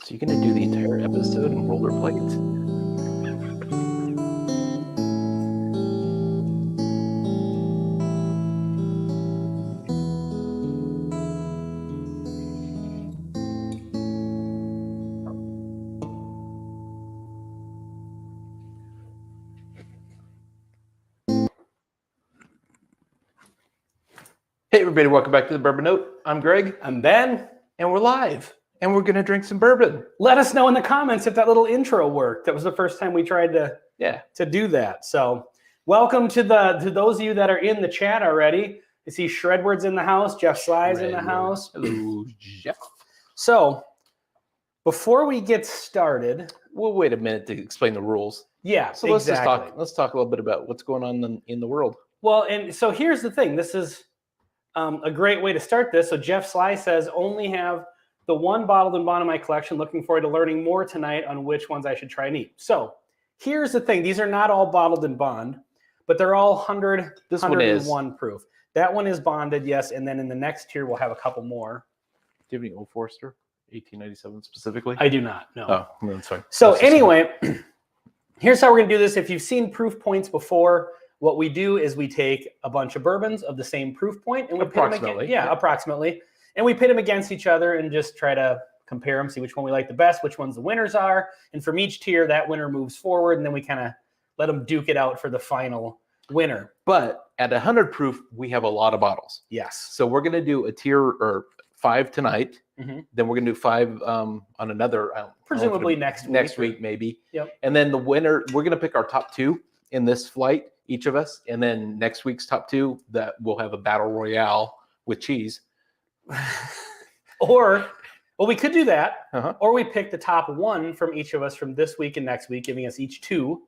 So you're gonna do the entire episode in rollerblades? Hey everybody, welcome back to the Bourbon Note. I'm Greg, I'm Ben. and we're live, and we're gonna drink some bourbon. Let us know in the comments if that little intro worked. That was the first time we tried to do that. So welcome to those of you that are in the chat already. I see Shredward's in the house, Jeff Sly's in the house. Hello, Jeff. So before we get started, We'll wait a minute to explain the rules. yeah, So let's talk a little bit about what's going on in the world. Well, and so here's the thing. This is a great way to start this. So Jeff Sly says, only have the one bottled and bond in my collection. Looking forward to learning more tonight on which ones I should try and eat. So here's the thing. These are not all bottled and bond, but they're all 100, This 101 one is. proof. That one is bonded, yes. And then in the next tier, we'll have a couple more. Do you have any Old Forester, 1897 specifically? I do not, no. Oh, no, that's fine. So That's just anyway, here's how we're going to do this. If you've seen proof points before, what we do is we take a bunch of bourbons of the same proof point, and we Approximately, pit them approximately, and we pit them against each other and just try to compare them, see which one we like the best, which ones the winners are, and from each tier, that winner moves forward, and then we kind of let them duke it out for the final winner. But at 100 proof, we have a lot of bottles. Yes. So we're gonna do a tier or 5 tonight. Mhm. Then we're gonna do 5 on another. Presumably next week, maybe. Yep. And then the winner, we're gonna pick our top 2 in this flight, each of us. And then next week's top 2, that we'll have a battle royale with cheese. Or, well, we could do that. Uh-huh. Or we pick the top 1 from each of us from this week and next week, giving us each 2.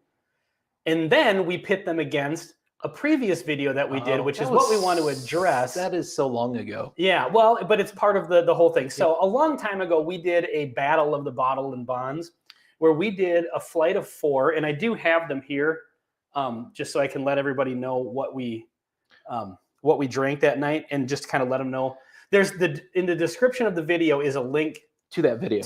And then we pit them against a previous video that we did, which is what we want to address. That is so long ago. Yeah, well, but it's part of the whole thing. So a long time ago, we did a battle of the bottled and bonds where we did a flight of 4. And I do have them here just so I can let everybody know what we drank that night and just kind of let them know. There's in the description of the video is a link to that video.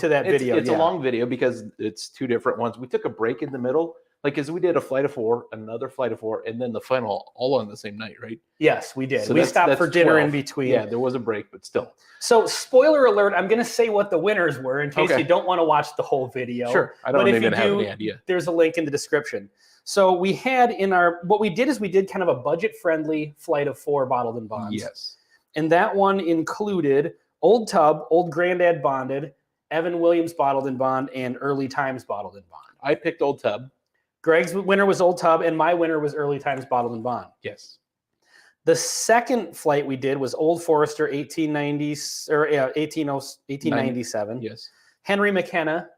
It's a long video because it's 2 different ones. We took a break in the middle, like as we did a flight of 4, another flight of 4, and then the final all on the same night, right? Yes, we did. So we stopped for dinner 12. in between. Yeah, there was a break, but still. So spoiler alert, I'm going to say what the winners were in case Okay. you don't want to watch the whole video. Sure, I don't But if even you have do, any idea. There's a link in the description. So we had what we did is we did kind of a budget-friendly flight of 4 bottled and bonds. Yes. And that one included Old Tub, Old Granddad Bonded, Evan Williams Bottled and Bond, and Early Times Bottled and Bond. I picked Old Tub. Greg's winner was Old Tub, and my winner was Early Times Bottled and Bond. Yes. The second flight we did was Old Forester 1897. Yes. Henry McKenna,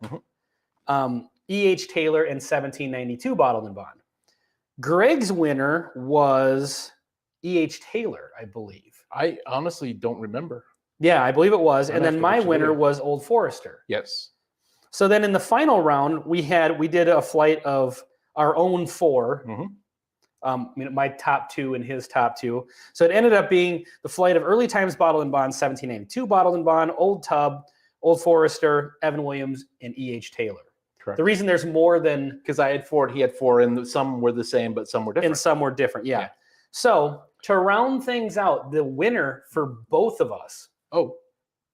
E.H. Taylor, and 1792 Bottled and Bond. Greg's winner was E.H. Taylor, I believe. I honestly don't remember. Yeah, I believe it was. I'd And have then to my watch the winner video. was Old Forester. Yes. So then in the final round, we did a flight of our own 4. My top 2 and his top 2. So it ended up being the flight of Early Times Bottled and Bond, 1792 Bottled and Bond, Old Tub, Old Forester, Evan Williams, and E.H. Taylor. Correct. The reason there's more than... Because I had 4, he had 4, and some were the same, but some were different. And some were different, yeah. So to round things out, the winner for both of us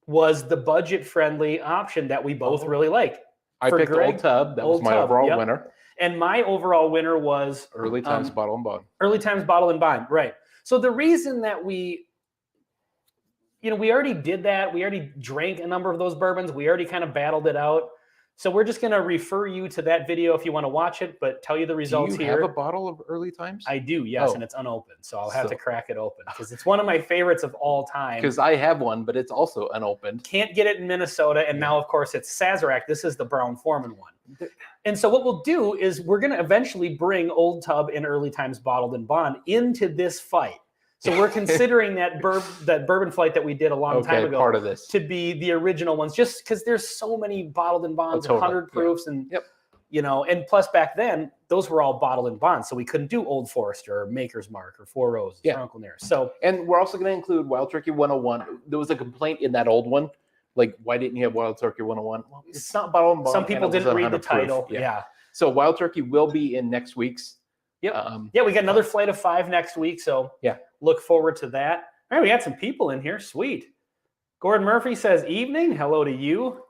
was the budget-friendly option that we both really like. I picked Greg, Old Tub. That was Old my Tub, overall yep. winner. And my overall winner was... Early Times Bottle and Bond. Early Times Bottle and Bond, right. So the reason that we already did that. We already drank a number of those bourbons. We already kind of battled it out. So we're just going to refer you to that video if you want to watch it, but tell you the results Do you here. have a bottle of Early Times? I do, yes, and it's unopened. So I'll have to crack it open because it's one of my favorites of all time. Because I have one, but it's also unopened. Can't get it in Minnesota. And now, of course, it's Sazerac. This is the Brown Foreman one. And so what we'll do is we're going to eventually bring Old Tub and Early Times Bottled and Bond into this fight. So we're considering that bourbon flight that we did a long time ago part of this to be the original ones, just because there's so many bottled and bonds, 100 proofs, and and plus back then those were all bottled and bonds, so we couldn't do Old Forester or Maker's Mark or Four Roses or Uncle Nearest. So, and we're also going to include Wild Turkey 101. There was a complaint in that old one like, why didn't you have Wild Turkey 101? Well, it's not bottled and bond. Some people didn't read the title. Yeah. So Wild Turkey will be in next week's. Yep. Yeah, we got another flight of 5 next week. So look forward to that. All right, we got some people in here. Sweet. Gordon Murphy says, evening. Hello to you.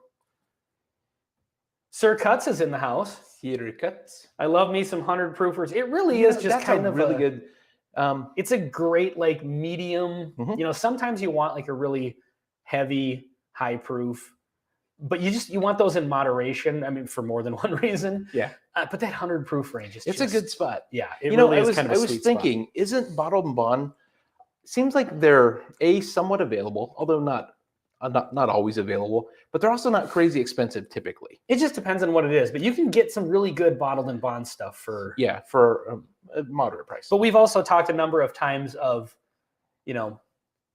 Sir Cuts is in the house. Theater Cuts. I love me some 100 proofers. It really is just kind of really good. It's a great like medium. You know, sometimes you want like a really heavy, high proof, but you want those in moderation. I mean, for more than one reason. Yeah. But that 100 proof range is a good spot. Yeah. It really is kind of a sweet I was thinking, spot. isn't bottled and bond? Seems like they're somewhat available, although not always available, but they're also not crazy expensive typically. It just depends on what it is, but you can get some really good bottled and bond stuff for a moderate price. But we've also talked a number of times of, you know,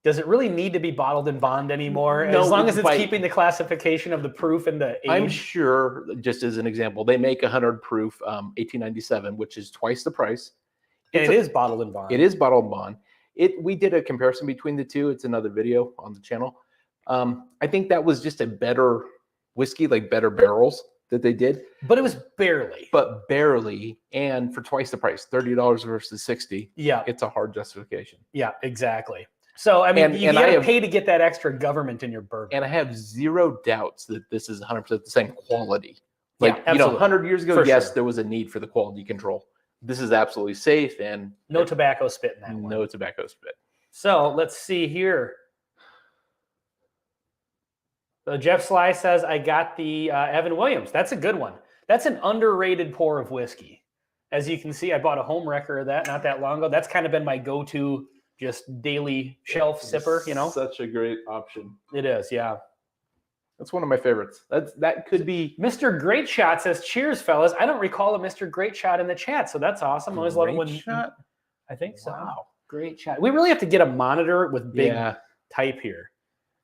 does it really need to be bottled and bond anymore? No, as long as it's keeping the classification of the proof and the age. I'm sure, just as an example, they make 100 proof 1897, which is twice the price. And it is bottled and bond. It is bottled and bond. We did a comparison between the two. It's another video on the channel. I think that was just a better whiskey, like better barrels that they did. But it was barely. But barely, and for twice the price, $30 versus $60. Yeah. It's a hard justification. Yeah, exactly. So, I mean, you got to pay to get that extra government in your bourbon. And I have zero doubts that this is 100% the same quality. Like, yeah, 100 years ago, yes, there was a need for the quality control. This is absolutely safe and no tobacco spit in that one. No tobacco spit. So let's see here. So Jeff Sly says, I got the Evan Williams. That's a good one. That's an underrated pour of whiskey. As you can see, I bought a home wrecker of that not that long ago. That's kind of been my go-to just daily shelf sipper, you know. Such a great option. It is, yeah. That's one of my favorites. That could be. Mr. Great Shot says, cheers, fellas. I don't recall a Mr. Great Shot in the chat, so that's awesome. I always love it when. Shot? I think so. Wow. Great Shot. We really have to get a monitor with big type here.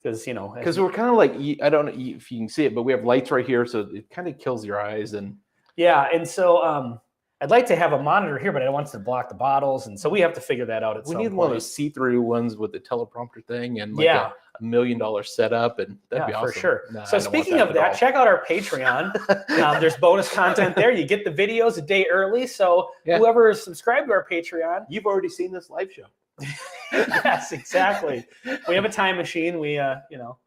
Because, you know. Because we're kind of like, I don't know if you can see it, but we have lights right here, so it kind of kills your eyes. And yeah, and so I'd like to have a monitor here, but I don't want to block the bottles, and so we have to figure that out at some point. We need one of those see-through ones with the teleprompter thing and like a $1 million setup, and that'd be awesome. For sure. No, so speaking of that, check out our Patreon. There's bonus content there. You get the videos a day early, so whoever is subscribed to our Patreon, you've already seen this live show. Yes, exactly. We have a time machine. We, you know.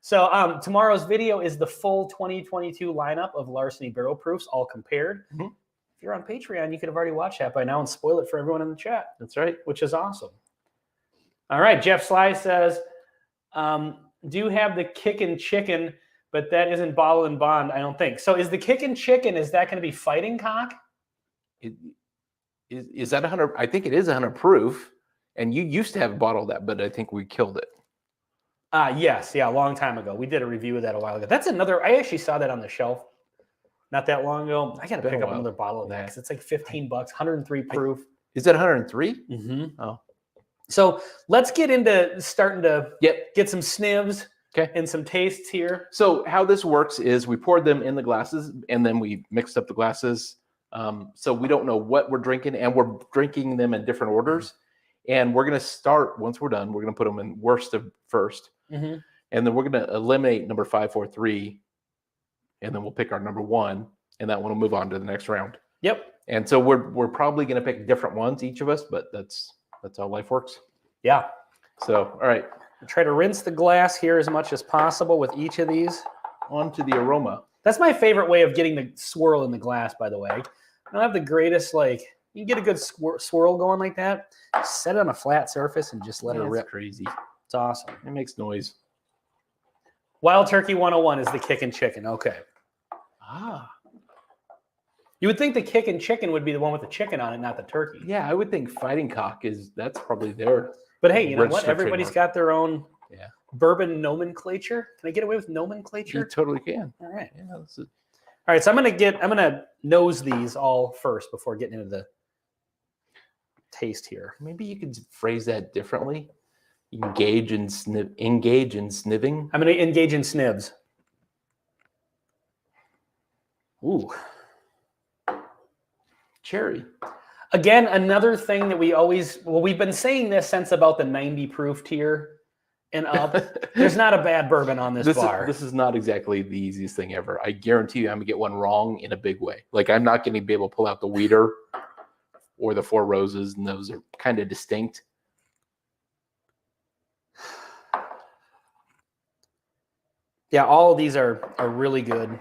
So tomorrow's video is the full 2022 lineup of Larceny Barrel Proofs, all compared. Mm-hmm. If you're on Patreon, you could have already watched that by now and spoil it for everyone in the chat. That's right. Which is awesome. All right. Jeff Sly says, do have the Kickin' Chicken, but that isn't bottle and bond, I don't think. So is the Kickin' Chicken, is that going to be fighting cock? Is that 100? I think it is 100 proof. And you used to have a bottle of that, but I think we killed it. Yes. Yeah, a long time ago. We did a review of that a while ago. That's another, I actually saw that on the shelf not that long ago. I got to pick up another bottle of that because it's like $15, 103 proof. Is that 103? Mm-hmm. Oh. So let's get into starting to get some snivs and some tastes here. So how this works is we poured them in the glasses and then we mixed up the glasses. So we don't know what we're drinking, and we're drinking them in different orders. And we're going to start, once we're done, we're going to put them in worst of first. Mm-hmm. And then we're going to eliminate number 5, 4, 3. And then we'll pick our number 1. And that one will move on to the next round. Yep. And so we're probably going to pick different ones, each of us. But that's how life works. Yeah. So, all right. Try to rinse the glass here as much as possible with each of these. On to the aroma. That's my favorite way of getting the swirl in the glass, by the way. I don't have the greatest, like, you can get a good swirl going like that. Set it on a flat surface and just let it rip. Crazy. It's awesome. It makes noise. Wild Turkey 101 is the Kickin' Chicken. Okay. You would think the Kickin' Chicken would be the one with the chicken on it, not the turkey. Yeah, I would think Fighting Cock that's probably their. But hey, you know what? Everybody's got their own bourbon nomenclature. Can I get away with nomenclature? You totally can. All right. Yeah, all right, so I'm gonna nose these all first before getting into the taste here. Maybe you could phrase that differently. Engage in sniving. I'm going to engage in snibs. Ooh. Cherry. Again, another thing that we've been saying this since about the 90 proof tier. and up. There's not a bad bourbon on this bar. This is not exactly the easiest thing ever. I guarantee you I'm going to get one wrong in a big way. Like, I'm not going to be able to pull out the Weeder or the Four Roses, and those are kind of distinct. Yeah, all of these are really good.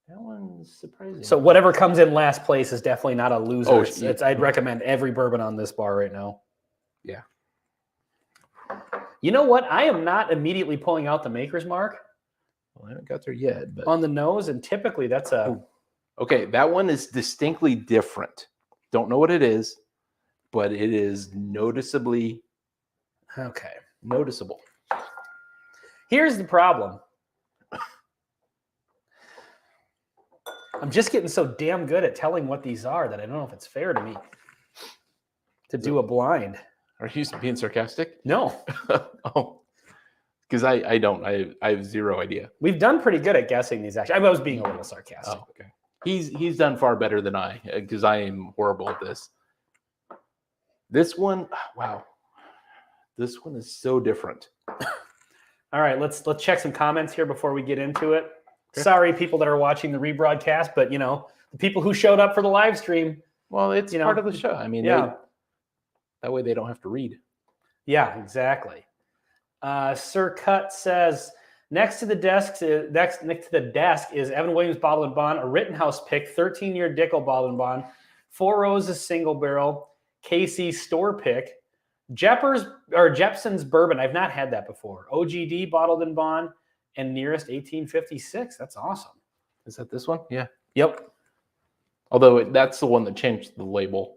That one's surprising. So whatever comes in last place is definitely not a loser. Oh, I'd recommend every bourbon on this bar right now. Yeah. You know what? I am not immediately pulling out the maker's mark. Well, I haven't got there yet. But on the nose, and typically that's a... Ooh. Okay, that one is distinctly different. Don't know what it is, but it is noticeably noticeable. Here's the problem. I'm just getting so damn good at telling what these are that I don't know if it's fair to me to do a blind. Are you being sarcastic? No. Oh, because I don't. I have zero idea. We've done pretty good at guessing these, actually. I was being a little sarcastic. Oh, okay. He's done far better than I, because I am horrible at this. This one, wow. This one is so different. All right, let's check some comments here before we get into it. Okay. Sorry, people that are watching the rebroadcast, but the people who showed up for the live stream. Well, it's part of the show. I mean, yeah. That way they don't have to read. Yeah, exactly. Sir Cut says, next to the desk is Evan Williams Bottle and Bond, a Rittenhouse pick, 13-year Dickel Bottle and Bond, Four Roses single barrel, KC store pick, Jepson's bourbon. I've not had that before. OGD Bottled and Bond, and Nearest 1856. That's awesome. Is that this one? Yeah. Yep. Although that's the one that changed the label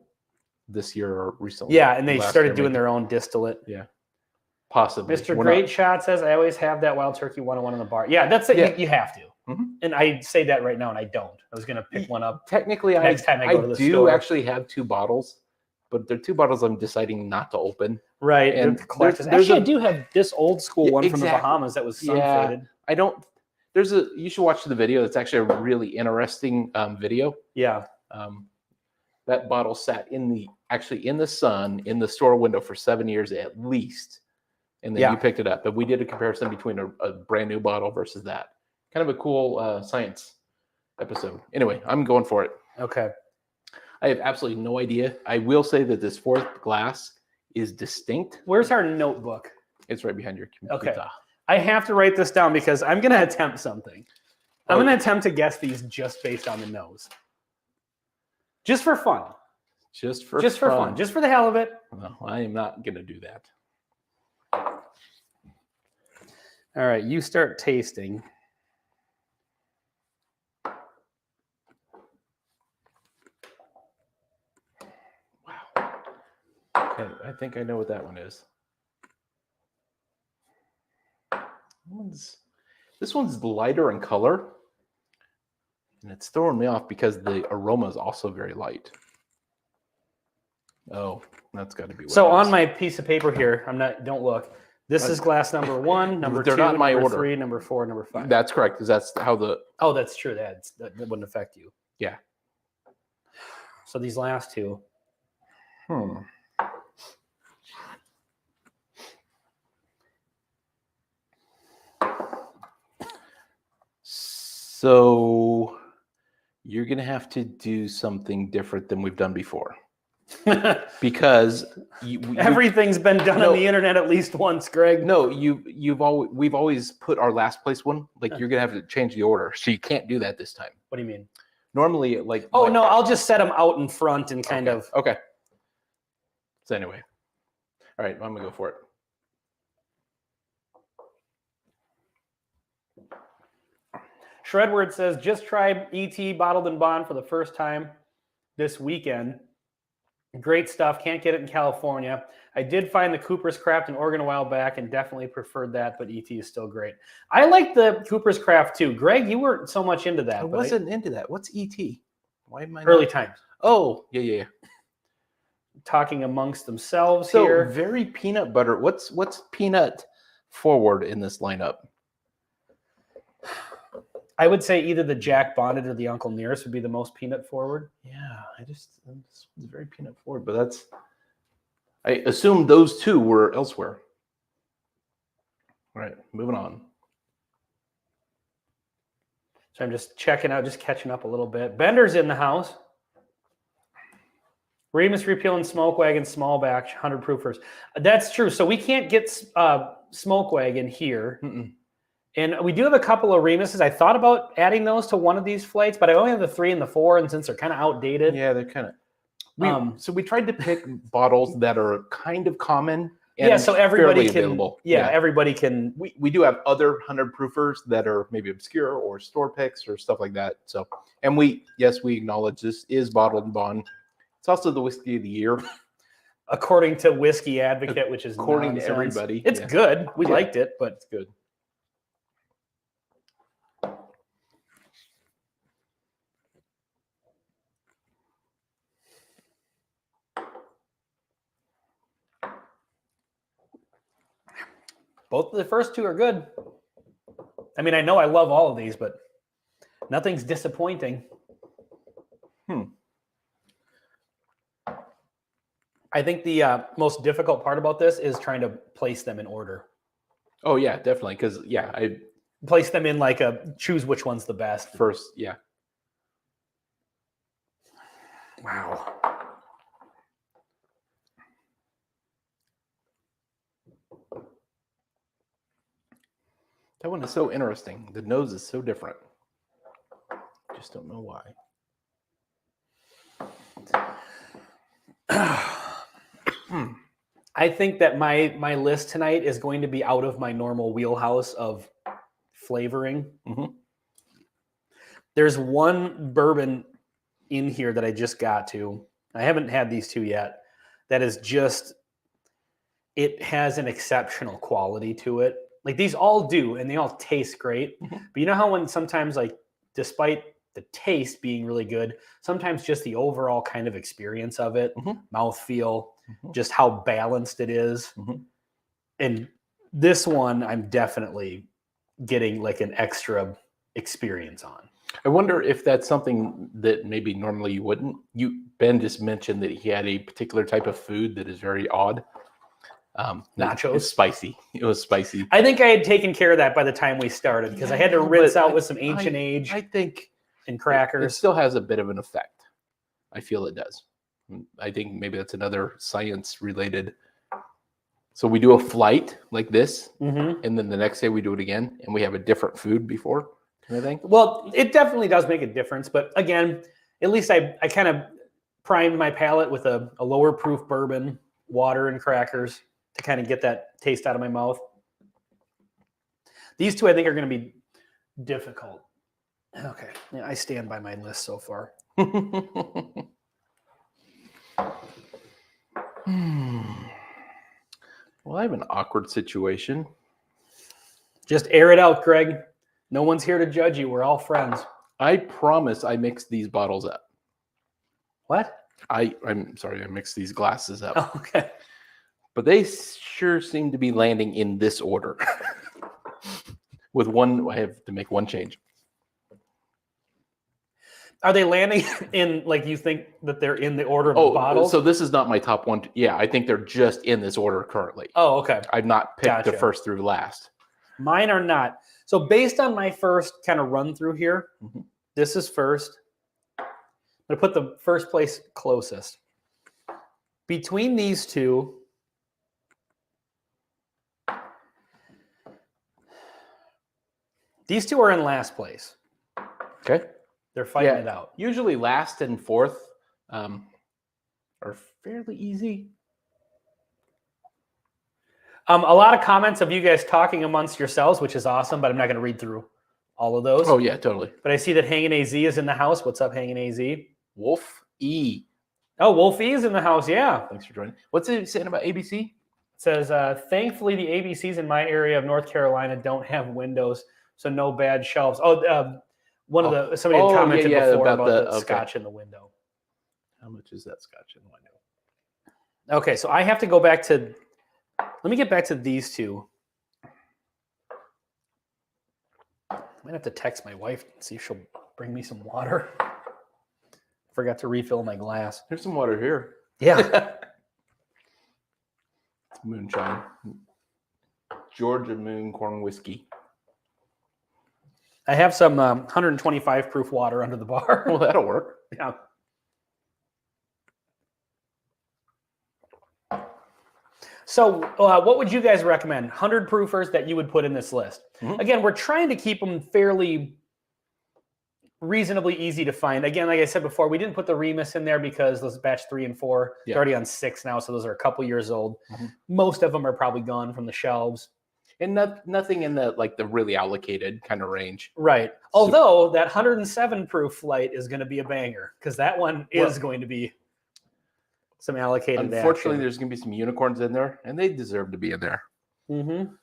this year or recently. Yeah, and they started doing their own distillate. Yeah. Possibly. Mr. Great Shot says, I always have that Wild Turkey 101 in the bar. Yeah, that's it. Yeah. You have to. Mm-hmm. And I say that right now, and I don't. I was going to pick one up. Technically, next time I go to the store. I do actually have 2 bottles, but they're 2 bottles I'm deciding not to open. Right. And actually, I do have this old school one from the Bahamas that was sun faded. I don't. You should watch the video. It's actually a really interesting video. Yeah. That bottle sat in the sun in the store window for 7 years at least, and then you picked it up. But we did a comparison between a brand new bottle versus that. Kind of a cool science episode. Anyway, I'm going for it. Okay. I have absolutely no idea. I will say that this 4th glass is distinct. Where's our notebook? It's right behind your computer. Okay. I have to write this down because I'm going to attempt something. I'm going to attempt to guess these just based on the nose. Just for fun. Just for fun. Just for the hell of it. No, I am not going to do that. All right, you start tasting. Wow. Okay, I think I know what that one is. This one's lighter in color, and it's throwing me off because the aroma is also very light. Oh, that's got to be what so it is. On my piece of paper here, don't look. This is glass number 1, number 2, not my number order. 3, number 4, number 5. That's correct, because that's how the... Oh, that's true. That wouldn't affect you. Yeah. So these last 2. So you're going to have to do something different than we've done before. Because everything's been done on the internet at least once, Greg. No, we've always put our last place one. Like, you're going to have to change the order. So you can't do that this time. What do you mean? Normally, no, I'll just set them out in front and kind of. Okay. So anyway. All right, I'm going to go for it. Shredword says, just try ET Bottled and Bond for the first time this weekend. Great stuff. Can't get it in California. I did find the Cooper's Craft in Oregon a while back and definitely preferred that, but ET is still great. I like the Cooper's Craft too. Greg, you weren't so much into that. I wasn't into that. What's ET? Why am I early times? Oh, yeah. Talking amongst themselves so here. Very peanut butter. What's peanut forward in this lineup? I would say either the Jack Bonnet or the Uncle Nearest would be the most peanut forward. Yeah, this one's very peanut forward, but I assume those 2 were elsewhere. All right, moving on. So I'm just checking out, just catching up a little bit. Bender's in the house. Remus Repeal and Smoke Wagon small batch 100 proofers. That's true. So we can't get Smoke Wagon here. Mm-mm. And we do have a couple of Remuses. I thought about adding those to one of these flights, but I only have the 3 and the 4, and since they're kind of outdated. Yeah, they're kind of. So we tried to pick bottles that are kind of common. And yeah, so everybody can. Available. Yeah, everybody can. We do have other 100 proofers that are maybe obscure or store picks or stuff like that. So, and we acknowledge this is bottled and bond. It's also the whiskey of the year, according to Whiskey Advocate, which is according nonsense. to everybody. It's good. We liked it, but it's good. both of the first two are good. I mean, I know I love all of these, but nothing's disappointing. I think the most difficult part about this is trying to place them in order. Oh yeah, definitely. Because I place them in like a choose which one's the best first. Yeah. Wow. That one is so interesting. The nose is so different. Just don't know why. I think that my list tonight is going to be out of my normal wheelhouse of flavoring. Mm-hmm. There's one bourbon in here that I just got to. I haven't had these two yet. That is just, it has an exceptional quality to it. Like these all do, and they all taste great. Mm-hmm. But you know how when sometimes, like, despite the taste being really good, sometimes just the overall kind of experience of it, mouthfeel, just how balanced it is. And this one, I'm definitely getting like an extra experience on. I wonder if that's something that maybe normally you wouldn't. Ben just mentioned that he had a particular type of food that is very odd. Nachos. It's spicy. It was spicy. I think I had taken care of that by the time we started because I had to rinse out with some Ancient Age. I think and crackers. It still has a bit of an effect. I feel it does. I think maybe that's another science related. So we do a flight like this, and then the next day we do it again, and we have a different food before. I think. Well, it definitely does make a difference, but again, at least I kind of primed my palate with a lower proof bourbon, water, and crackers to kind of get that taste out of my mouth. These two, I think, are going to be difficult. Okay, yeah, I stand by my list so far. Well, I have an awkward situation. Just air it out, Greg. No one's here to judge you. We're all friends. I promise I mixed these bottles up. What? I'm sorry, I mixed these glasses up. Oh, okay. But they sure seem to be landing in this order. With one, I have to make one change. Are they landing in, like, you think that they're in the order of the bottles? So this is not my top one. Yeah, I think they're just in this order currently. Oh, okay. I've not picked the first through last. Mine are not. So based on my first kind of run through here, this is first. I'm going to put the first place closest. Between these two, these two are in last place. Okay. They're fighting it out. Usually last and fourth are fairly easy. A lot of comments of you guys talking amongst yourselves, which is awesome, but I'm not going to read through all of those. Oh, yeah, totally. But I see that Hangin' AZ is in the house. What's up, Hangin' AZ? Wolf E. Oh, Wolf E is in the house, yeah. Thanks for joining. What's it saying about ABC? It says, thankfully, the ABCs in my area of North Carolina don't have windows, so no bad shelves. Oh, somebody had commented before about the scotch in the window. How much is that scotch in the window? Okay, so I have to go back to, let me get back to these two. I might have to text my wife and see if she'll bring me some water. Forgot to refill my glass. There's some water here. Yeah. It's moonshine. Georgia Moon Corn Whiskey. I have some 125 proof water under the bar. Well, that'll work. Yeah. So what would you guys recommend? 100 proofers that you would put in this list. Mhm. Again, we're trying to keep them fairly reasonably easy to find. Again, like I said before, we didn't put the Remus in there because those batch 3 and 4, Yeah. they're already on 6 now, so those are a couple years old. Mhm. Most of them are probably gone from the shelves. And nothing in the really allocated kind of range. Right. Although that 107 proof flight is going to be a banger because that one is going to be some allocated Unfortunately, action. there's going to be some unicorns in there, and they deserve to be in there. Mm-hmm.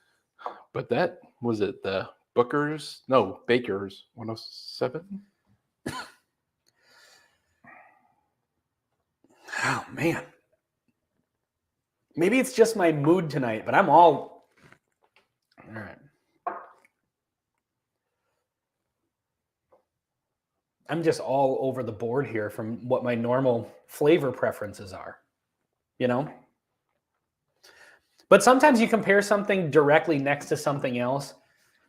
But that, was it the Booker's? No, Baker's 107? Oh, man. Maybe it's just my mood tonight, but I'm all right. I'm just all over the board here from what my normal flavor preferences are, you know? But sometimes you compare something directly next to something else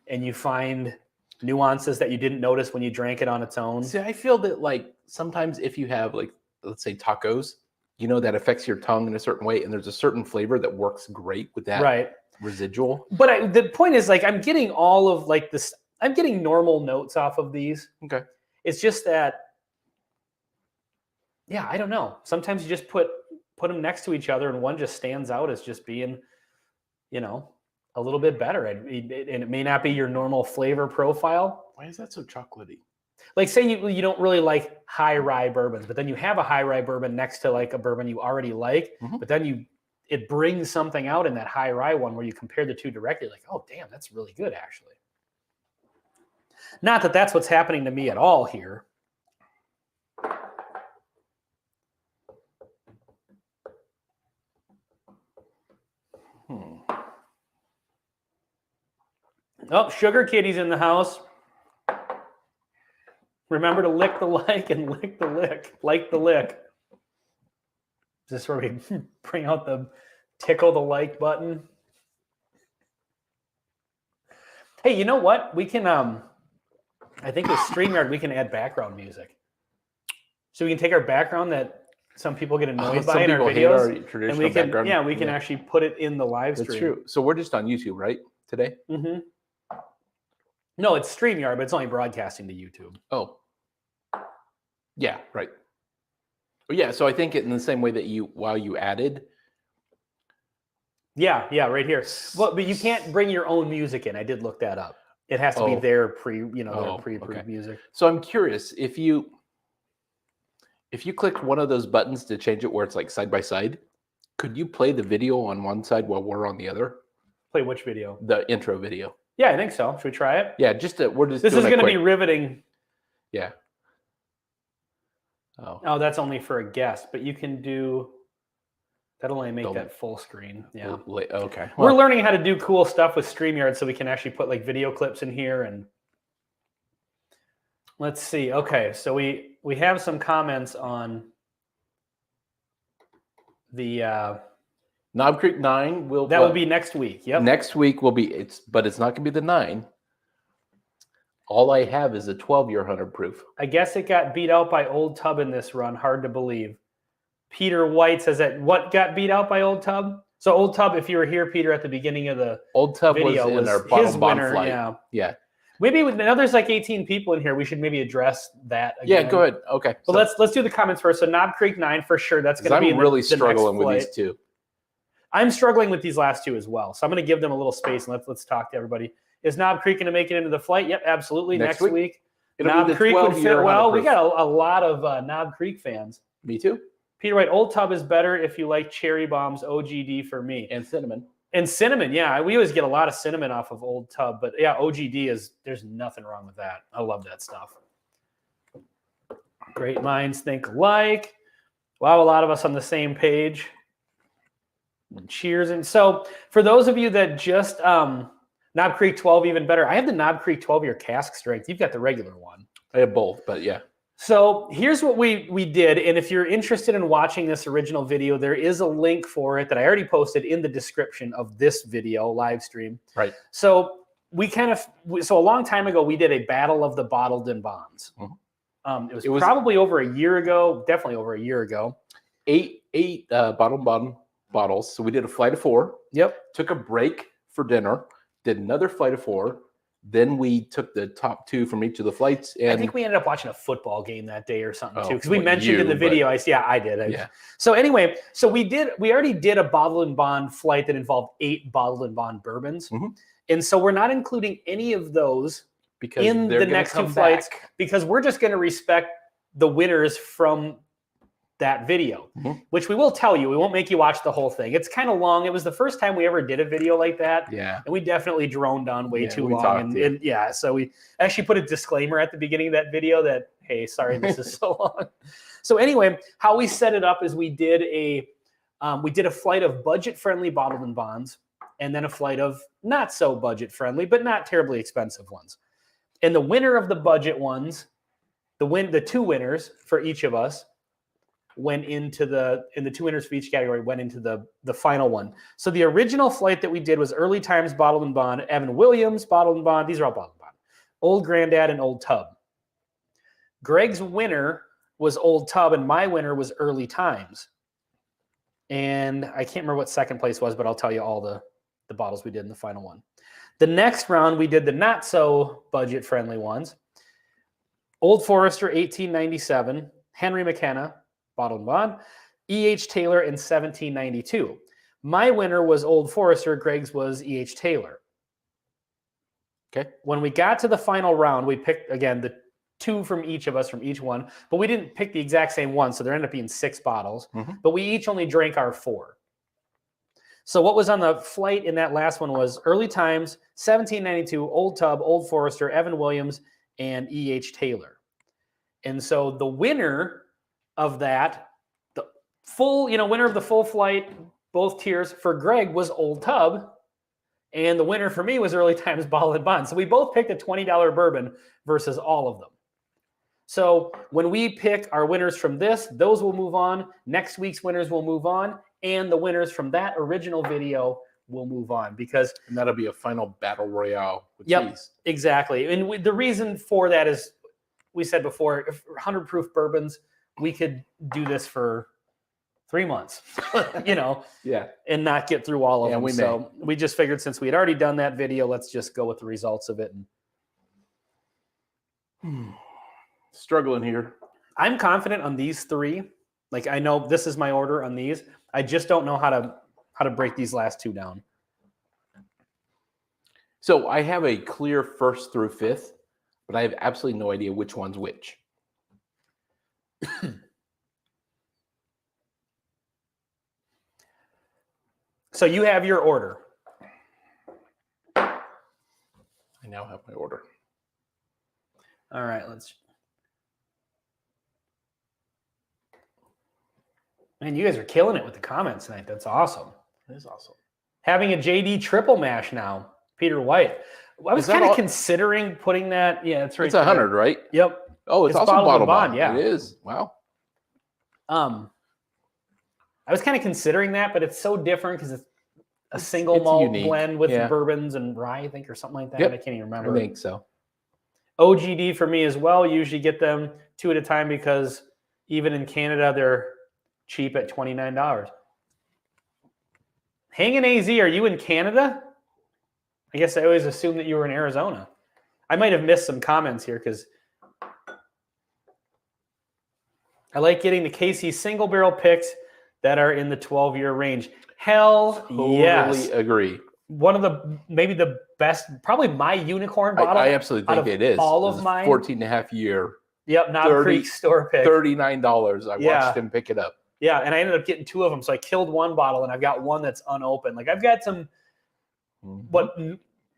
and you find nuances that you didn't notice when you drank it on its own. See, I feel that sometimes if you have let's say tacos, that affects your tongue in a certain way, and there's a certain flavor that works great with that residual. But the point is, I'm getting all of this. I'm getting normal notes off of these. Okay. It's just that, I don't know. Sometimes you just put them next to each other, and one just stands out as just being, a little bit better. And it may not be your normal flavor profile. Why is that so chocolatey? Like, say you don't really like high rye bourbons, but then you have a high rye bourbon next to a bourbon you already like, but then it brings something out in that high rye one where you compare the two directly, like, oh, damn, that's really good, actually. Not that that's what's happening to me at all here. Oh, Sugar Kitty's in the house. Remember to lick the like and lick the lick. Like the lick. Is this where we bring out the tickle the like button? Hey, you know what? We can, I think with StreamYard, we can add background music. So we can take our background that some people get annoyed by in our videos. And we can, background. We can actually put it in the live stream. That's true. So we're just on YouTube, right? Today? Mm-hmm. No, it's StreamYard, but it's only broadcasting to YouTube. Oh. Yeah, right. Yeah, so I think in the same way that while you added. Yeah, right here. Well, but you can't bring your own music in. I did look that up. It has to be their pre-approved music. So I'm curious, if you clicked one of those buttons to change it where it's side by side, could you play the video on one side while we're on the other? Play which video? The intro video. Yeah, I think so. Should we try it? Yeah, this is going to be riveting. Yeah. Oh, that's only for a guest, but you can do. That'll only make that full screen. Yeah. Okay. We're learning how to do cool stuff with StreamYard, so we can actually put video clips in here. And let's see. Okay, so we have some comments on the Knob Creek 9 will. That will be next week. Yep. Next week will be but it's not going to be the 9. All I have is a 12-year 100 proof. I guess it got beat out by Old Tub in this run. Hard to believe. Peter White says that what got beat out by Old Tub? So Old Tub, if you were here, Peter, at the beginning of the Old Tub video, was in our bottom winner. Flight. Yeah. Maybe now there's 18 people in here. We should maybe address that again. Yeah, go ahead. Okay. But let's do the comments first. So Knob Creek 9 for sure. That's going to be. I'm really struggling with these two. I'm struggling with these last two as well. So I'm going to give them a little space and let's talk to everybody. Is Knob Creek going to make it into the flight? Yep, absolutely. Next week. Knob Creek would fit well. We got a lot of Knob Creek fans. Me too. Peter White, Old Tub is better if you like cherry bombs. OGD for me. And cinnamon. And cinnamon, yeah. We always get a lot of cinnamon off of Old Tub. But yeah, OGD there's nothing wrong with that. I love that stuff. Great minds think alike. Wow, a lot of us on the same page. Cheers. And so for those of you that just Knob Creek 12 even better, I have the Knob Creek 12-year cask strength. You've got the regular one. I have both, but yeah. So here's what we did. And if you're interested in watching this original video, there is a link for it that I already posted in the description of this video live stream. Right. So so a long time ago, we did a battle of the bottled and bonds. Mm-hmm. It was probably over a year ago, definitely over a year ago. Eight bottled bond bottles. So we did a flight of 4. Yep. Took a break for dinner. Did another flight of 4. Then we took the top 2 from each of the flights. And I think we ended up watching a football game that day or something too, because we well, mentioned in the video. I did. Yeah. So anyway, we already did a bottled and bond flight that involved 8 bottled and bond bourbons, and so we're not including any of those because in the next 2 flights because we're just going to respect the winners from that video, which we will tell you. We won't make you watch the whole thing. It's kind of long. It was the first time we ever did a video like that. Yeah. And we definitely droned on way too long. And yeah, so we actually put a disclaimer at the beginning of that video that, hey, sorry, this is so long. So anyway, how we set it up is we did a flight of budget-friendly bottled and bonds, and then a flight of not so budget-friendly, but not terribly expensive ones. And the winner of the budget ones, the 2 winners for each of us, went into the 2 winners for each category went into the final one. So the original flight that we did was Early Times bottled and bond, Evan Williams bottled and bond. These are all bottled and bond. Old Granddad and Old Tub. Greg's winner was Old Tub, and my winner was Early Times. And I can't remember what second place was, but I'll tell you all the bottles we did in the final one. The next round, we did the not so budget friendly ones. Old Forester 1897, Henry McKenna, bottled and bond, E.H. Taylor in 1792. My winner was Old Forester. Greg's was E.H. Taylor. Okay. When we got to the final round, we picked, again, the 2 from each of us from each one, but we didn't pick the exact same one, so there ended up being 6 bottles, but we each only drank our 4. So what was on the flight in that last one was Early Times, 1792, Old Tub, Old Forester, Evan Williams, and E.H. Taylor. And so the winner of that, the full, winner of the full flight, both tiers for Greg was Old Tub, and the winner for me was Early Times bottled and bond. So we both picked a $20 bourbon versus all of them. So when we pick our winners from this, those will move on. Next week's winners will move on, and the winners from that original video will move on and that'll be a final battle royale with these. Exactly. And the reason for that is, we said before, if 100 proof bourbons, we could do this for 3 months, and not get through all of them. So we just figured since we had already done that video, let's just go with the results of it. Struggling here. I'm confident on these 3. Like, I know this is my order on these. I just don't know how to break these last 2 down. So I have a clear 1st through 5th, but I have absolutely no idea which one's which. So you have your order. I now have my order. All right, Man, you guys are killing it with the comments tonight. That's awesome. That is awesome. Having a JD triple mash now, Peter White. I was kind of considering putting that. Yeah, that's right. It's 100, right? Yep. Oh, it's also bottled bond. Yeah, it is. Wow. I was kind of considering that, but it's so different because it's a single malt blend with bourbons and rye, I think, or something like that. Yep. I can't even remember. I think so. OGD for me as well. Usually get them 2 at a time because even in Canada, they're cheap at $29. Hanging AZ, are you in Canada? I guess I always assumed that you were in Arizona. I might have missed some comments here because I like getting the KC single barrel picks that are in the 12-year range. Hell yes. Totally agree. One of maybe the best, probably my unicorn bottle. I absolutely think it is. All of mine. 14.5-year. Yep, Knob Creek store pick. $39. I watched him pick it up. Yeah, and I ended up getting 2 of them. So I killed 1 bottle, and I've got 1 that's unopened. Like, I've got some what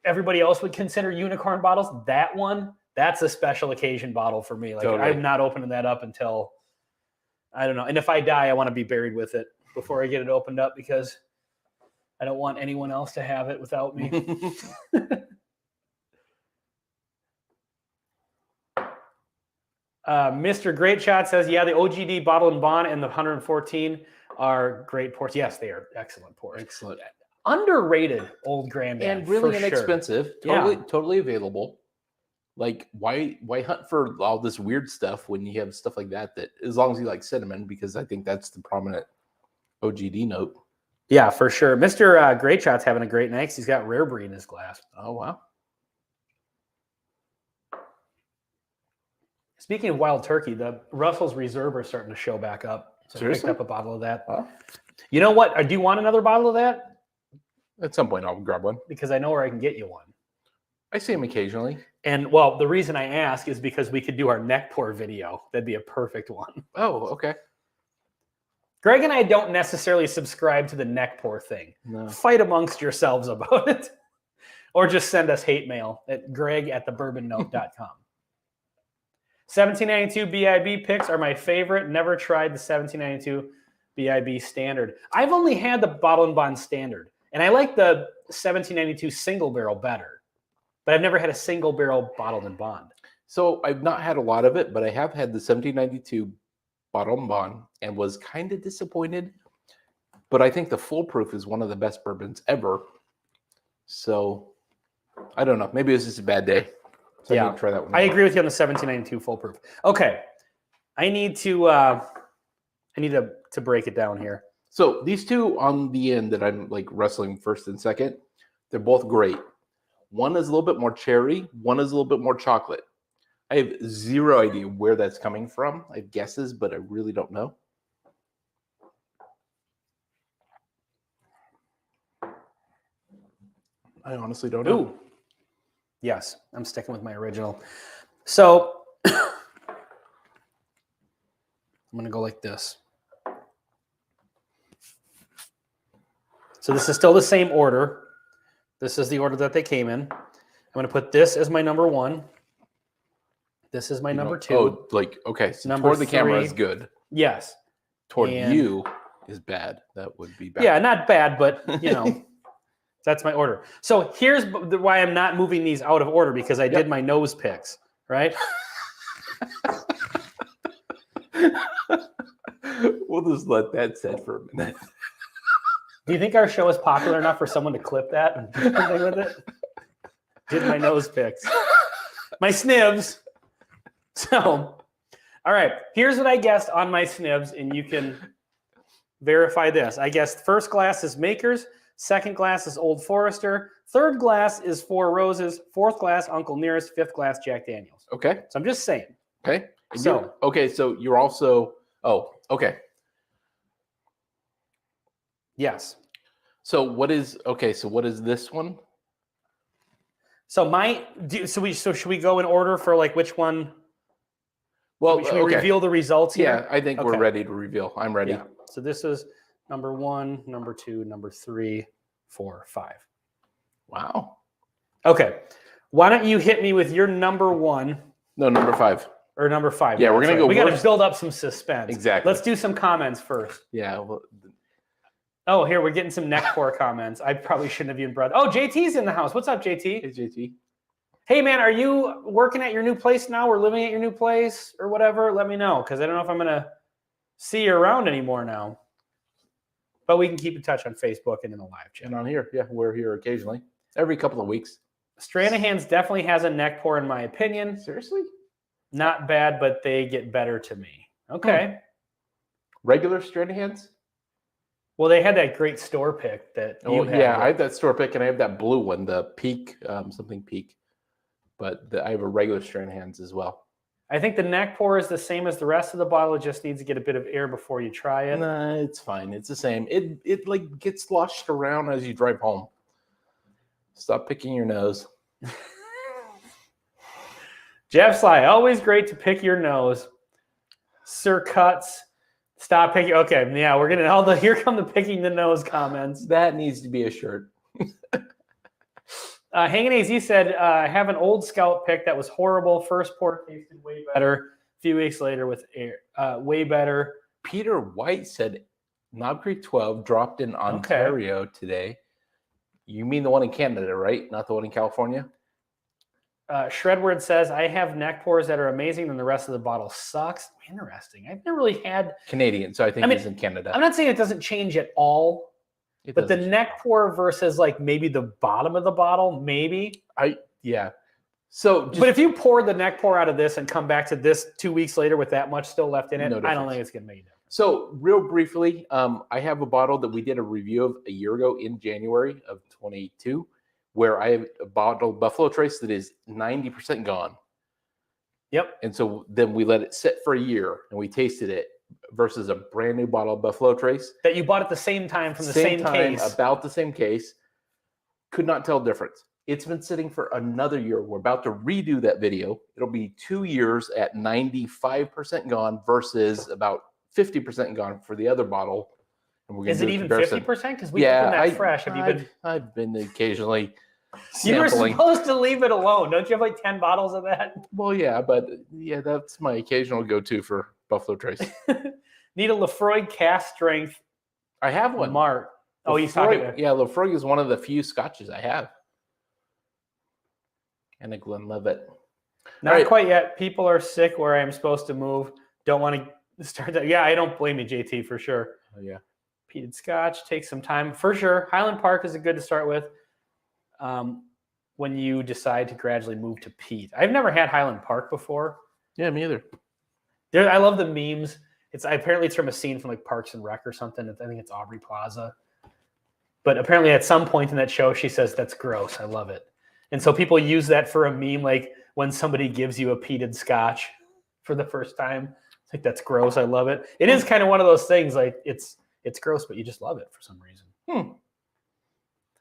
everybody else would consider unicorn bottles. That one, that's a special occasion bottle for me. Like, I'm not opening that up until, I don't know. And if I die, I want to be buried with it before I get it opened up because I don't want anyone else to have it without me. Mr. Great Shot says, yeah, the OGD Bottle and Bond and the 114 are great pours. Yes, they are excellent pours. Excellent. Underrated old Granddad. And really for inexpensive. Sure. Totally available. Like, why hunt for all this weird stuff when you have stuff like that, as long as you like cinnamon, because I think that's the prominent OGD note. Yeah, for sure. Mr. Great Shot's having a great night 'cause he's got rare breed in his glass. Oh, wow. Speaking of wild turkey, the Russell's Reserve are starting to show back up. So I picked Seriously? up a bottle of that. Huh? You know what? Do you want another bottle of that? At some point, I'll grab one. Because I know where I can get you one. I see them occasionally. And, well, the reason I ask is because we could do our neck pour video. That'd be a perfect one. Oh, okay. Greg and I don't necessarily subscribe to the neck pour thing. No. Fight amongst yourselves about it. Or just send us hate mail at greg@thebourbonnote.com. 1792 BIB picks are my favorite. Never tried the 1792 BIB standard. I've only had the Bottle and Bond standard. And I like the 1792 single barrel better. But I've never had a single barrel Bottled and Bond. So I've not had a lot of it, but I have had the 1792 Bottle and Bond and was kind of disappointed. But I think the Foolproof is one of the best bourbons ever. So I don't know. Maybe it was just a bad day. So I need to try that one. I agree with you on the 1792 Foolproof. Okay. I need to break it down here. So these two on the end that I'm like wrestling first and second, they're both great. One is a little bit more cherry. One is a little bit more chocolate. I have zero idea where that's coming from. I have guesses, but I really don't know. I honestly don't know. Ooh. Yes, I'm sticking with my original. So I'm going to go like this. So this is still the same order. This is the order that they came in. I'm going to put this as my number one. This is my number two. Oh, like, okay. So Number toward the camera three. is good. Yes. Toward And- you is bad. That would be bad. Yeah, not bad, but, you know, that's my order. So here's why I'm not moving these out of order, because I did my nose picks, right? We'll just let that sit for a minute. Do you think our show is popular enough for someone to clip that and do something with it? Did my nose picks. My snibs. So, all right. Here's what I guessed on my snibs, and you can verify this. I guessed first glass is Makers. Second glass is Old Forester. Third glass is Four Roses. Fourth glass, Uncle Nearest. Fifth glass, Jack Daniels. Okay. So I'm just saying. Okay. So- so you're also, okay. Yes. So what is this one? So should we go in order for like which one? Well, Should we reveal the results here? Yeah, I think we're Okay. ready to reveal. I'm ready. Yeah. So this is number 1, number 2, number 3, 4, 5. Wow. Okay. Why don't you hit me with your number 1 No, number 5. or number 5? Yeah, we're That's gonna go We got to worst. build up some suspense. Exactly. Let's do some comments first. Yeah. Well, Oh, here we're getting some neck pour comments. I probably shouldn't have even brought. Oh, JT's in the house. What's up, JT? hey, JT. Hey, man, are you working at your new place now or living at your new place or whatever? Let me know, because I don't know if I'm going to see you around anymore now. But we can keep in touch on Facebook and in the live chat. And on here, yeah, we're here occasionally, every couple of weeks. Stranahan's definitely has a neck pour, in my opinion. Seriously? Not bad, but they get better to me. Okay. Regular Stranahan's? Well, they had that great store pick that you had. Yeah, I have that store pick, and I have that blue one, the Peak, something Peak. But I have a regular Stranahan's as well. I think the neck pour is the same as the rest of the bottle. It just needs to get a bit of air before you try it. Nah, it's fine. It's the same. It like gets sloshed around as you drive home. Stop picking your nose. Jeff Sly, always great to pick your nose. Sir Cuts, stop picking. Okay, yeah, we're getting all the here come the picking the nose comments. That needs to be a shirt. Hanging AZ said, I have an old Scout pick that was horrible. First pour tasted way better. A few weeks later with air, way better. Peter White said Knob Creek 12 dropped in Ontario today. You mean the one in Canada, right? Not the one in California? Shredword says, I have neck pours that are amazing and the rest of the bottle sucks. Interesting. I've never really had... Canadian, so I think he's in Canada. I'm not saying it doesn't change at all, but the neck pour versus like maybe the bottom of the bottle, maybe. Yeah. So, but if you pour the neck pour out of this and come back to this 2 weeks later with that much still left in it, I don't think it's going to make a difference. So real briefly, I have a bottle that we did a review of a year ago in January of 22, where I have a bottle of Buffalo Trace that is 90% gone. Yep. And so then we let it sit for a year and we tasted it versus a brand new bottle of Buffalo Trace. That you bought at the same time from the same case. About the same case. Could not tell the difference. It's been sitting for another year. We're about to redo that video. It'll be 2 years at 95% gone versus about 50% gone for the other bottle. And we're Is it even 50%? Because we've been that fresh. I've been occasionally sampling. You were supposed to leave it alone. Don't you have like 10 bottles of that? Well, yeah, but yeah, that's my occasional go-to for Buffalo Trace. Need a Lefroy cast strength. I have one. Mark. Oh, he's Lefroy, talking to... Yeah, Lefroy is one of the few scotches I have. And a Glenlivet. Not quite yet. People are sick where I'm supposed to move. Don't want to start that. Yeah, I don't blame you, JT, for sure. Oh, yeah. Peated Scotch takes some time. For sure. Highland Park is a good to start with when you decide to gradually move to peat. I've never had Highland Park before. Yeah, me either. I love the memes. Apparently it's from a scene from like Parks and Rec or something. I think it's Aubrey Plaza. But apparently at some point in that show, she says, that's gross. I love it. And so people use that for a meme, like when somebody gives you a peated Scotch for the first time. It's like, that's gross. I love it. It is kind of one of those things, like it's gross, but you just love it for some reason.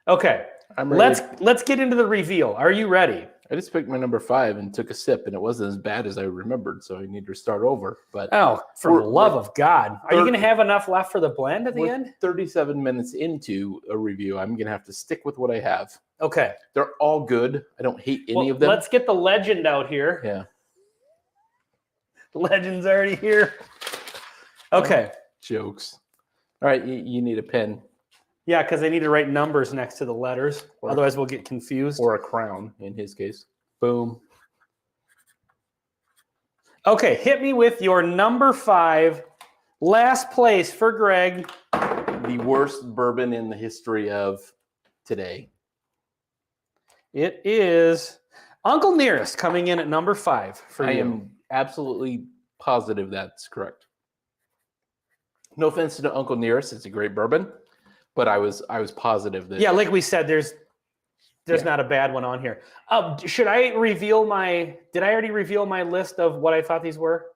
Okay, let's get into the reveal. Are you ready? I just picked my number 5 and took a sip, and it wasn't as bad as I remembered, so I need to start over. But for the love of God, are you going to have enough left for the blend at the end? 37 minutes into a review, I'm going to have to stick with what I have. Okay, they're all good. I don't hate any of them. Let's get the legend out here. Yeah, the legend's already here. Okay, jokes. All right, you need a pen. Yeah, because I need to write numbers next to the letters. Otherwise, we'll get confused. Or a crown, in his case. Boom. Okay, hit me with your number 5. Last place for Greg. The worst bourbon in the history of today. It is Uncle Nearest coming in at number 5 for you. I am absolutely positive that's correct. No offense to Uncle Nearest. It's a great bourbon. But I was positive that... Yeah, like we said, there's not a bad one on here. Should I reveal my... Did I already reveal my list of what I thought these were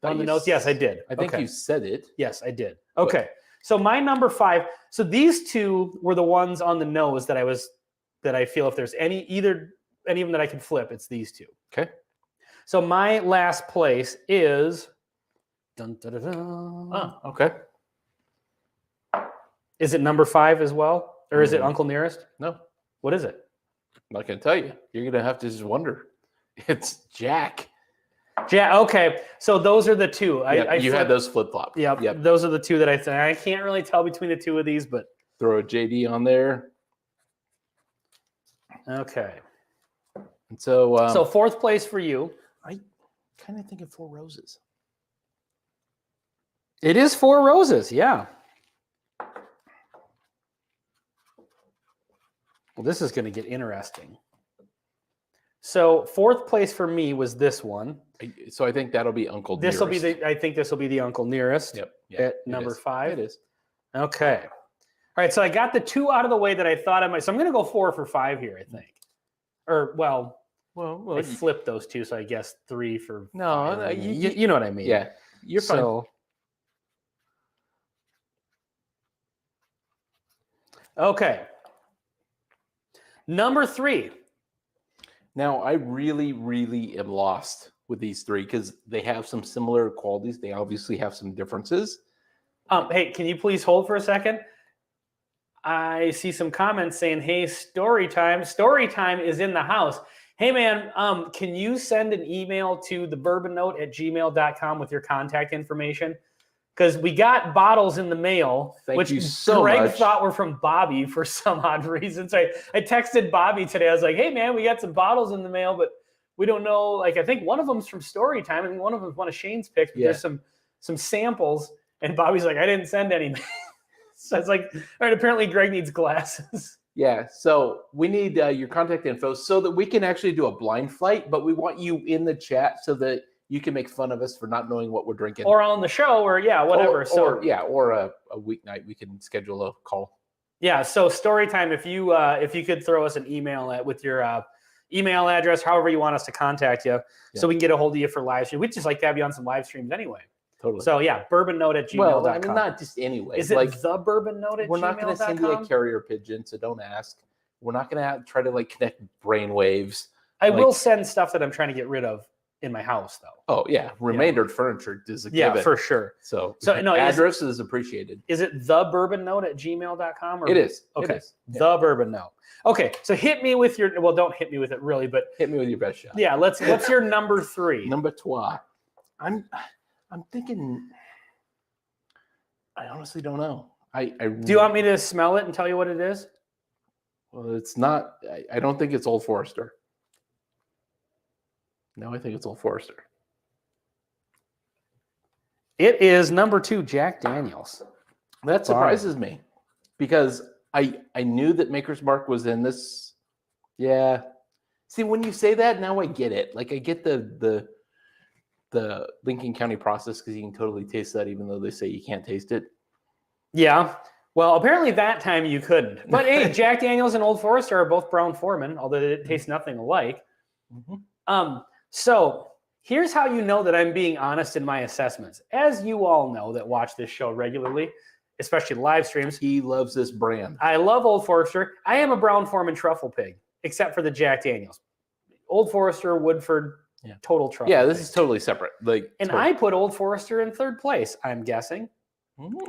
on the notes? Yes, I did. I think you said it. Yes, I did. Okay, so my number 5... So these two were the ones on the nose that I feel if there's any of them that I can flip, it's these two. Okay. So my last place is... Dun, dun, dun, dun. Oh, okay. Is it number 5 as well? Or is it Uncle Nearest? No. What is it? I'm not going to tell you. You're going to have to just wonder. It's Jack. Jack. Okay. So those are the two. You had those flip-flop. Yep. Those are the two that I think. I can't really tell between the two of these, but. Throw a JD on there. Okay. And so. So 4th place for you. I kind of think of 4 Roses. It is 4 Roses. Yeah. Well, this is going to get interesting. So 4th place for me was this one. So I think that'll be Uncle Nearest. I think this will be the Uncle Nearest. Yep. At number 5. It is. Okay. All right. So I got the 2 out of the way that I thought I might. So I'm going to go 4 for 5 here, I think. Or I flipped those 2, so I guess 3 for. No, 5. You know what I mean. Yeah, you're fine. So, okay. Number 3. Now, I really, really am lost with these 3 because they have some similar qualities. They obviously have some differences. Hey, can you please hold for a second? I see some comments saying, hey, story time. Story time is in the house. Hey, man, can you send an email to thebourbonnote@gmail.com with your contact information? Because we got bottles in the mail, which Greg thought were from Bobby for some odd reason. So I texted Bobby today. I was like, hey, man, we got some bottles in the mail, but We don't know. Like, I think one of them's from Story Time, and one of them's one of Shane's picks. But there's some samples, and Bobby's like, I didn't send any. So it's like, all right, apparently Greg needs glasses. Yeah, so we need your contact info so that we can actually do a blind flight, but we want you in the chat so that you can make fun of us for not knowing what we're drinking. Or on the show, or whatever. Or a weeknight, we can schedule a call. Yeah, so story time, if you could throw us an email with your email address, however you want us to contact you, so we can get a hold of you for live stream. We'd just like to have you on some live streams anyway. Totally. So yeah, bourbonnote@gmail.com. Well, I mean, not just anyway. Is it like the bourbonnote@gmail.com? We're not going to send you a carrier pigeon, so don't ask. We're not going to try to like connect brain waves. I will send stuff that I'm trying to get rid of in my house, though. Oh yeah, remaindered furniture is a given. Yeah, for sure. So no, address is appreciated. Is it thebourbonnote@gmail.com? It is. Okay. It is. Yeah. The Bourbon Note. Okay, so hit me with your. Well, don't hit me with it really, but hit me with your best shot. Yeah, what's your number 3? Number 3. I'm thinking. I honestly don't know. Do you want me to smell it and tell you what it is? Well, it's not. I don't think it's Old Forester. No, I think it's Old Forester. It is number 2, Jack Daniels. That surprises me because I knew that Maker's Mark was in this. Yeah. See, when you say that, now I get it. Like I get the Lincoln County process because you can totally taste that, even though they say you can't taste it. Yeah. Well, apparently that time you couldn't. But hey, Jack Daniels and Old Forester are both Brown-Forman, although they taste nothing alike. Mm-hmm. So here's how you know that I'm being honest in my assessments. As you all know that watch this show regularly, especially live streams. He loves this brand. I love Old Forester. I am a Brown-Forman truffle pig, except for the Jack Daniels. Old Forester, Woodford, total truffle. Yeah, this is totally separate. I put Old Forester in 3rd place, I'm guessing. Number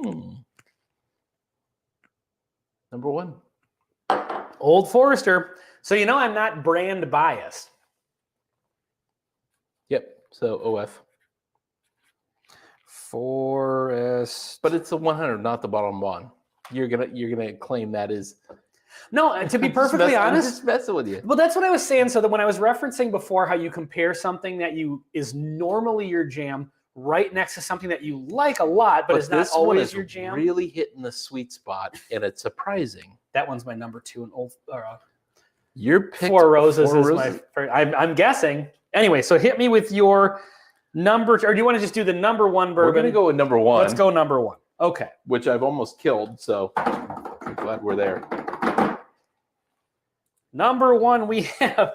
1. Old Forester. So you know I'm not brand biased. Yep. So OF. Forest. But it's the 100, not the bottom one. You're gonna claim that is. No, to be perfectly honest, I'm just messing with you. Well, that's what I was saying. So that when I was referencing before how you compare something that is normally your jam right next to something that you like a lot, but is not always your jam. Really hitting the sweet spot, and it's surprising. That one's my number 2 in Old. Your pick. Four Roses is my favorite. I'm guessing. Anyway, so hit me with your number, or do you want to just do the number 1 bourbon? We're gonna go with number 1. Let's go number 1. Okay. Which I've almost killed, so I'm glad we're there. Number 1, we have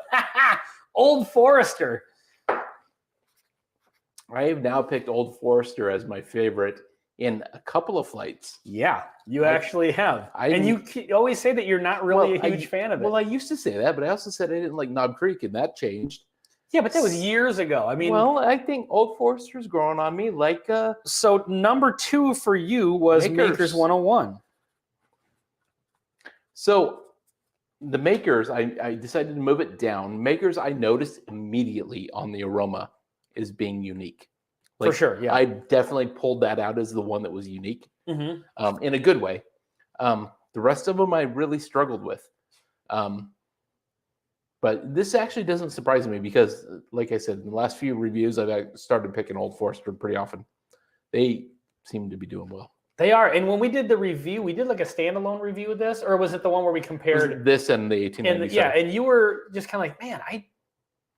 Old Forester. I have now picked Old Forester as my favorite in a couple of flights. Yeah, you actually have. And you always say that you're not really a huge fan of it. Well, I used to say that, but I also said I didn't like Knob Creek, and that changed. Yeah, but that was years ago. I mean, well, I think Old Forester's growing on me. So number 2 for you was Maker's 101. So the Makers, I decided to move it down. Makers, I noticed immediately on the aroma is being unique. For sure, yeah. I definitely pulled that out as the one that was unique, in a good way. The rest of them I really struggled with. But this actually doesn't surprise me because, like I said, in the last few reviews, I've started picking Old Forester pretty often. They seem to be doing well. They are. And when we did the review, we did like a standalone review of this, or was it the one where we compared this and the 1897? And you were just kind of like, man, I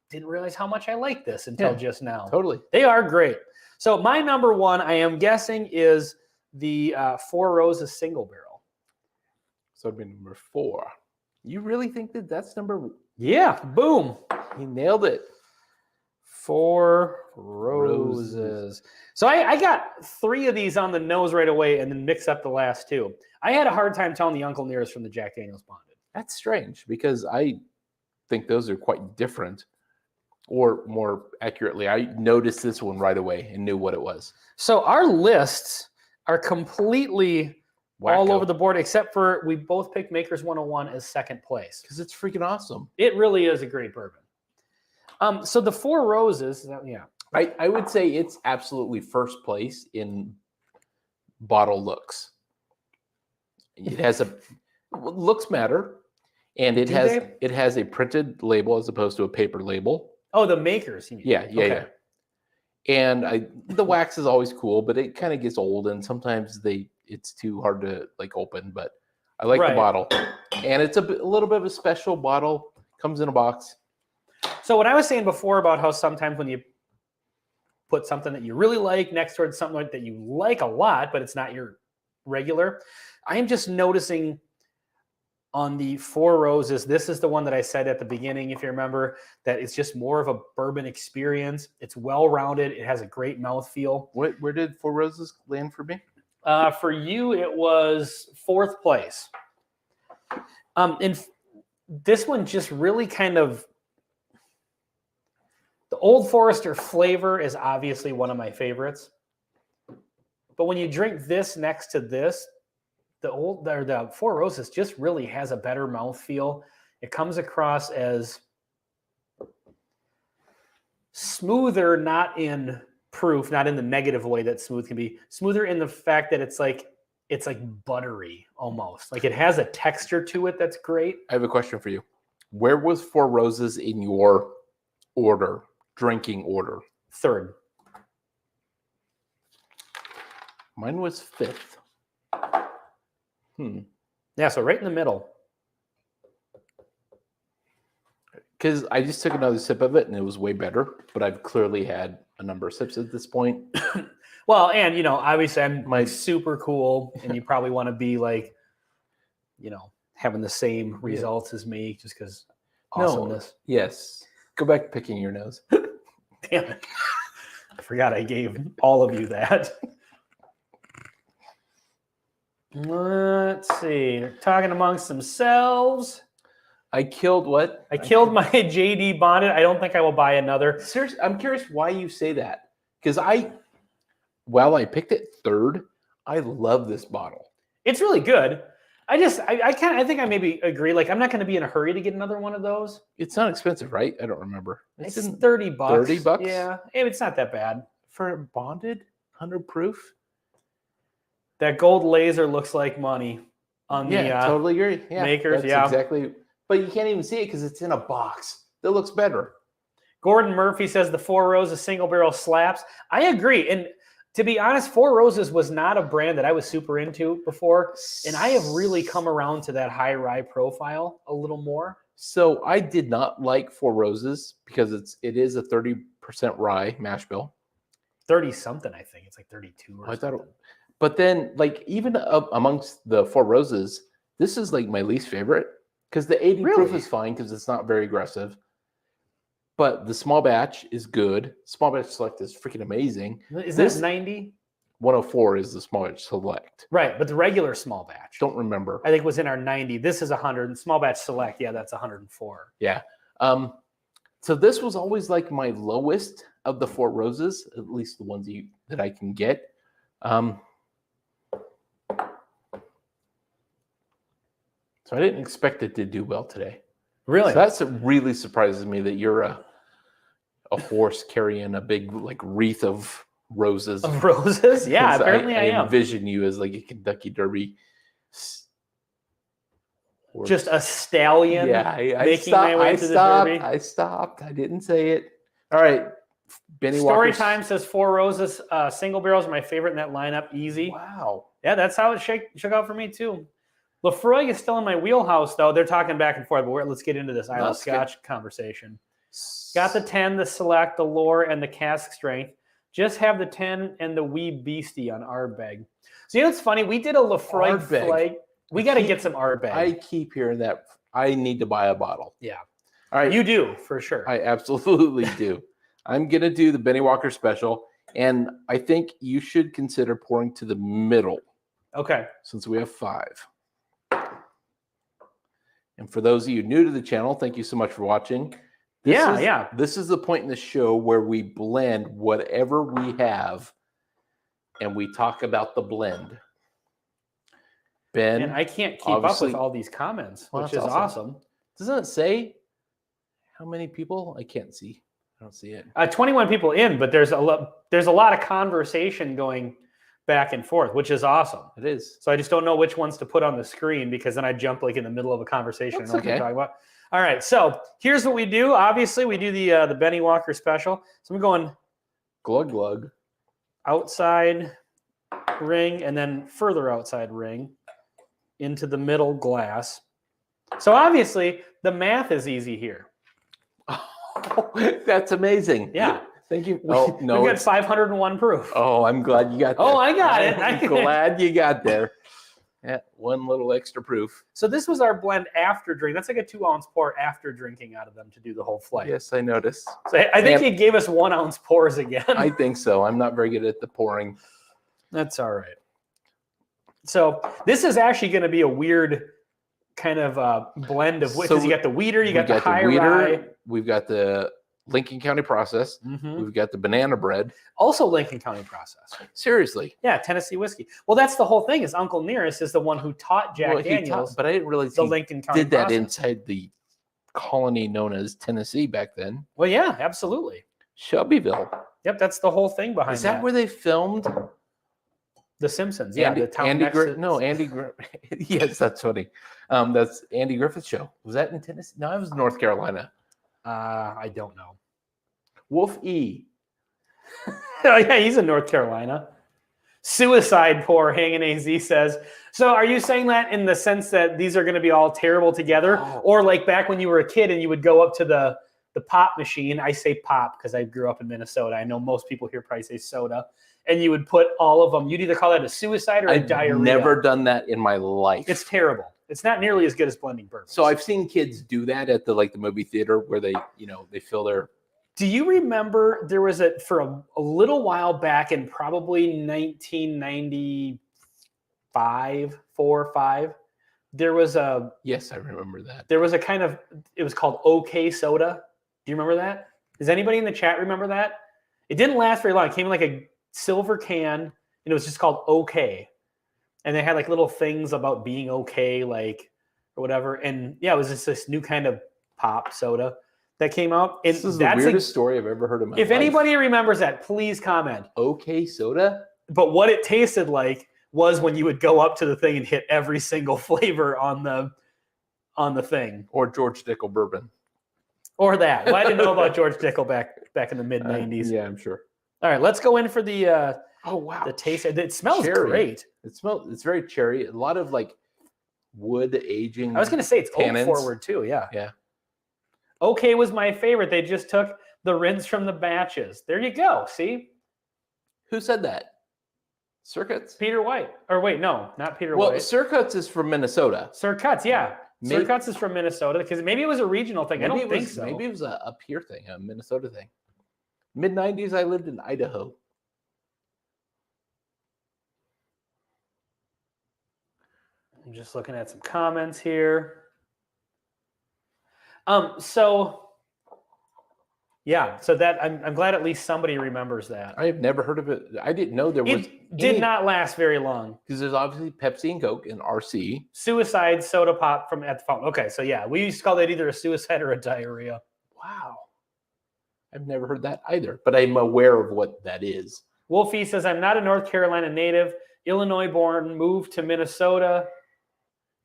didn't realize how much I like this until just now. Totally. They are great. So my number 1, I am guessing, is the Four Roses single barrel. So it'd be number 4. You really think that that's number 1? Yeah, boom. He nailed it. Four Roses. So I got 3 of these on the nose right away and then mix up the last 2. I had a hard time telling the Uncle Nearest from the Jack Daniels Bonded. That's strange because I think those are quite different. Or more accurately, I noticed this one right away and knew what it was. So our lists are completely all over the board, except for we both picked Maker's 101 as 2nd place. Because it's freaking awesome. It really is a great bourbon. So the Four Roses, I would say it's absolutely first place in bottle looks. It has looks matter, and it has a printed label as opposed to a paper label. Oh, the makers. You mean. Yeah. Okay. And the wax is always cool, but it kind of gets old, and sometimes it's too hard to like open. But I like the Right. bottle, and it's a little bit of a special bottle. Comes in a box. So what I was saying before about how sometimes when you put something that you really like next to something that you like a lot, but it's not your regular, I am just noticing on the Four Roses, this is the one that I said at the beginning, if you remember, that it's just more of a bourbon experience. It's well-rounded. It has a great mouthfeel. Where did Four Roses land for me? For you, it was 4th place. And this one just really kind of, the Old Forester flavor is obviously one of my favorites. But when you drink this next to this, the Four Roses just really has a better mouthfeel. It comes across as smoother, not in proof, not in the negative way that smooth can be. Smoother in the fact that it's like buttery almost. Like it has a texture to it that's great. I have a question for you. Where was Four Roses in your drinking order? 3rd. Mine was 5th. Yeah, so right in the middle. Because I just took another sip of it and it was way better, but I've clearly had a number of sips at this point. Well, and obviously I'm super cool, and you probably want to be like, having the same results as me, just because awesomeness. No, yes. Go back to picking your nose. Damn it! I forgot I gave all of you that. Let's see. They're talking amongst themselves. I killed what? I killed my JD Bonnet. I don't think I will buy another. Seriously, I'm curious why you say that. Because while I picked it 3rd, I love this bottle. It's really good. I think I maybe agree. Like, I'm not going to be in a hurry to get another one of those. It's not expensive, right? I don't remember. It's $30. $30? Yeah, it's not that bad. For a bonded 100 proof? That gold laser looks like money on the totally agree. Yeah, makers. That's exactly. But you can't even see it because it's in a box. That looks better. Gordon Murphy says the Four Roses single barrel slaps. I agree. And to be honest, Four Roses was not a brand that I was super into before. And I have really come around to that high rye profile a little more. So I did not like Four Roses because it is a 30% rye mash bill. 30 something, I think. It's like 32 or something. But then, like, even amongst the Four Roses, this is like my least favorite because the 80 proof is fine because it's not very aggressive. But the small batch is good. Small batch select is freaking amazing. Is this 90? 104 is the small batch select. Right, but the regular small batch. Don't remember. I think was in our 90. This is 100. Small batch select, yeah, that's 104. Yeah. So this was always like my lowest of the Four Roses, at least the ones that I can get. So I didn't expect it to do well today. Really? So that's really surprises me that you're a horse carrying a big like wreath of roses. Of roses? Yeah, apparently I am. envision you as like a Kentucky Derby horse. Just a stallion. Yeah, I stopped. I didn't say it. All right. Benny Story Walker's... Time says Four Roses single barrels are my favorite in that lineup. Easy. Wow. Yeah, that's how it shook out for me too. Lefroy is still in my wheelhouse, though. They're talking back and forth, but let's get into this Isle of Scotch conversation. Got the 10, the select, the lore, and the cask strength. Just have the 10 and the wee beastie on Ardbeg. So, what's funny? We did a Lefroy flag. We got to get some Ardbeg. I keep hearing that. I need to buy a bottle. Yeah. All right. You do, for sure. I absolutely do. I'm going to do the Benny Walker special, and I think you should consider pouring to the middle. Okay. Since we have 5. And for those of you new to the channel, thank you so much for watching. This is the point in the show where we blend whatever we have and we talk about the blend. Ben, and I can't keep up with all these comments, which is awesome. Doesn't it say how many people? I can't see. I don't see it. 21 people in, but there's a lot of conversation going back and forth, which is awesome. It is. So I just don't know which ones to put on the screen because then I jump like in the middle of a conversation and know what to talk about. All right, so here's what we do. Obviously, we do the Benny Walker special. So I'm going Glug glug. outside ring and then further outside ring into the middle glass. So obviously, the math is easy here. Oh, that's amazing. Yeah. Thank you. We've got 501 proof. Oh, I'm glad you got there. Oh, I got it. I'm glad you got there. Yeah, one little extra proof. So this was our blend after drink. That's like a 2-ounce pour after drinking out of them to do the whole flight. Yes, I noticed. So I think he gave us 1-ounce pours again. I think so. I'm not very good at the pouring. That's all right. So this is actually going to be a weird kind of blend of because you got the wheater, you got the high rye. We've got the Lincoln County process. Mm-hmm. We've got the banana bread. Also Lincoln County process. Seriously. Yeah, Tennessee whiskey. Well, that's the whole thing is Uncle Nearest is the one who taught Jack Daniels. But I didn't realize the he Lincoln County did that process. inside the colony known as Tennessee back then. Well, yeah, absolutely. Shelbyville. Yep, that's the whole thing behind Is that where they filmed The Simpsons? Yeah, Andy, the town Andy next Griffith. to- No, Andy Griffith. Yes, that's funny. That's Andy Griffith's show. Was that in Tennessee? No, it was North Carolina. I don't know. Wolf E. Oh, yeah, he's in North Carolina. Suicide pour, Hanging AZ says. So are you saying that in the sense that these are going to be all terrible together? Oh. Or like back when you were a kid and you would go up to the pop machine. I say pop because I grew up in Minnesota. I know most people here probably say soda. And you would put all of them. You'd either call that a suicide or a diarrhea. I've never done that in my life. It's terrible. It's not nearly as good as blending bourbons. So I've seen kids do that at the movie theater where they fill their. Do you remember there was for a little while back in probably 1995, 4 or 5, there was a. Yes, I remember that. There was a kind of, it was called OK Soda. Do you remember that? Does anybody in the chat remember that? It didn't last very long. It came in like a silver can and it was just called OK. And they had like little things about being okay, like, or whatever. And yeah, it was just this new kind of pop soda that came out. And This is the weirdest story I've ever heard in my life. If anybody remembers that, please comment. OK Soda? But what it tasted like was when you would go up to the thing and hit every single flavor on the thing. Or George Dickel bourbon. Or that. Well, I didn't know about George Dickel back in the mid-90s. Yeah, I'm sure. All right, let's go in for the oh wow, the taste. It smells cherry. great. It's very cherry. A lot of like wood aging. I was going to say it's tannins. oak forward too. Yeah. Yeah. Okay was my favorite. They just took the rinse from the batches. There you go. See? Who said that? Circuits? Peter White. Or wait, no, not Peter Well, White. Circuits is from Minnesota. Sir Cuts, yeah. Maybe- Sir Cuts is from Minnesota because maybe it was a regional thing. I don't think so. Maybe it was a up here thing, a Minnesota thing. Mid-90s, I lived in Idaho. I'm just looking at some comments here. So that I'm glad at least somebody remembers that. I have never heard of it. I didn't know there was. It did not last very long. Because there's obviously Pepsi and Coke and RC. Suicide soda pop from at the fountain. Okay, so yeah, we used to call that either a suicide or a diarrhea. Wow. I've never heard that either, but I'm aware of what that is. Wolfie says, I'm not a North Carolina native, Illinois born, moved to Minnesota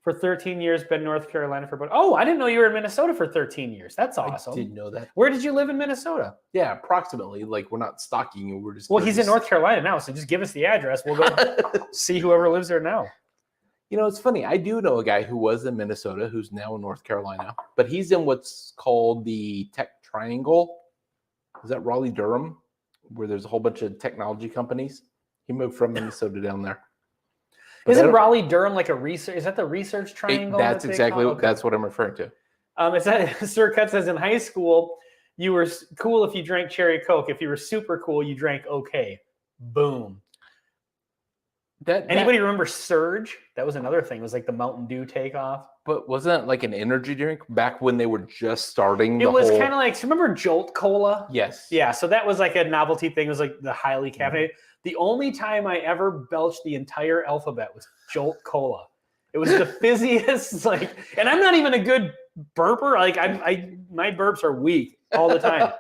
for 13 years, been North Carolina for, oh, I didn't know you were in Minnesota for 13 years. That's awesome. I didn't know that. Where did you live in Minnesota? Yeah, approximately. Like, we're not stalking you. We're just. Well, he's in North Carolina now, so just give us the address. We'll go see whoever lives there now. You know, it's funny. I do know a guy who was in Minnesota who's now in North Carolina, but he's in what's called the Tech Triangle. Is that Raleigh, Durham, where there's a whole bunch of technology companies? He moved from Minnesota down there. But Isn't Raleigh, Durham like a research? Is that the research triangle? That's exactly okay. That's what I'm referring to. It's that Sir Cut says in high school, you were cool if you drank cherry Coke. If you were super cool, you drank OK. Boom. Anybody remember Surge? That was another thing. It was like the Mountain Dew takeoff. But wasn't it like an energy drink back when they were just starting? It was kind of like, remember Jolt Cola? Yes. Yeah, so that was like a novelty thing. It was like the highly caffeinated. Mm-hmm. The only time I ever belched the entire alphabet was Jolt Cola. It was the fizziest, and I'm not even a good burper. Like my burps are weak all the time.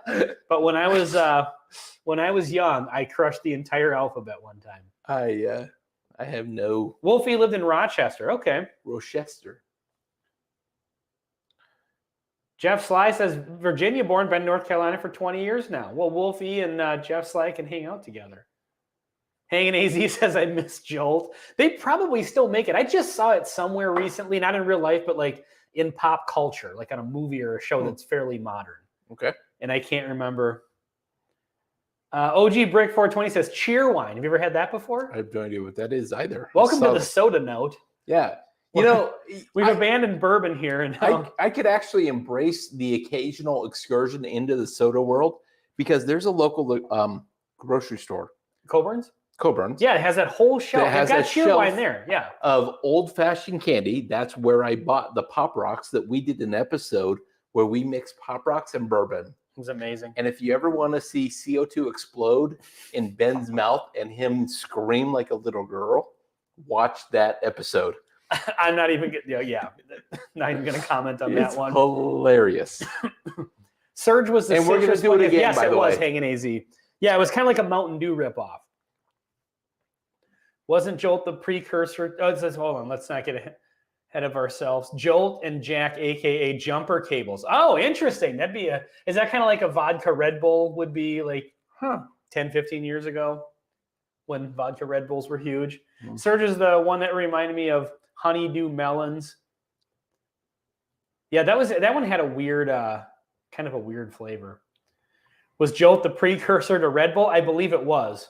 But when I was young, I crushed the entire alphabet one time. I have no. Wolfie lived in Rochester. Okay. Rochester. Jeff Sly says Virginia born, been in North Carolina for 20 years now. Well, Wolfie and Jeff Sly can hang out together. Hanging AZ says I miss Jolt. They probably still make it. I just saw it somewhere recently, not in real life, but like in pop culture, like on a movie or a show that's fairly modern. Okay. And I can't remember. OG Brick 420 says Cheerwine. Have you ever had that before? I have no idea what that is either. Welcome to the soda note. Yeah. You know, we've abandoned bourbon here, and I could actually embrace the occasional excursion into the soda world because there's a local grocery store, Coburn's. Yeah, it has that whole shelf. I've got Cheerwine there. Yeah, of old-fashioned candy. That's where I bought the Pop Rocks that we did an episode where we mixed Pop Rocks and bourbon. It was amazing. And if you ever want to see CO2 explode in Ben's mouth and him scream like a little girl, watch that episode. I'm not even not even going to comment on that one. Hilarious. Surge was the and we're going to do it again. Yes, by the way. Was Hanging AZ. Yeah, it was kind of like a Mountain Dew ripoff. Wasn't Jolt the precursor? Oh, it says, hold on, let's not get ahead of ourselves. Jolt and Jack, aka Jumper Cables. Oh, interesting. Is that kind of like a vodka Red Bull would be like 10, 15 years ago when vodka Red Bulls were huge? Mm-hmm. Surge is the one that reminded me of Honeydew Melons. Yeah, that one had a weird, kind of a weird flavor. Was Jolt the precursor to Red Bull? I believe it was.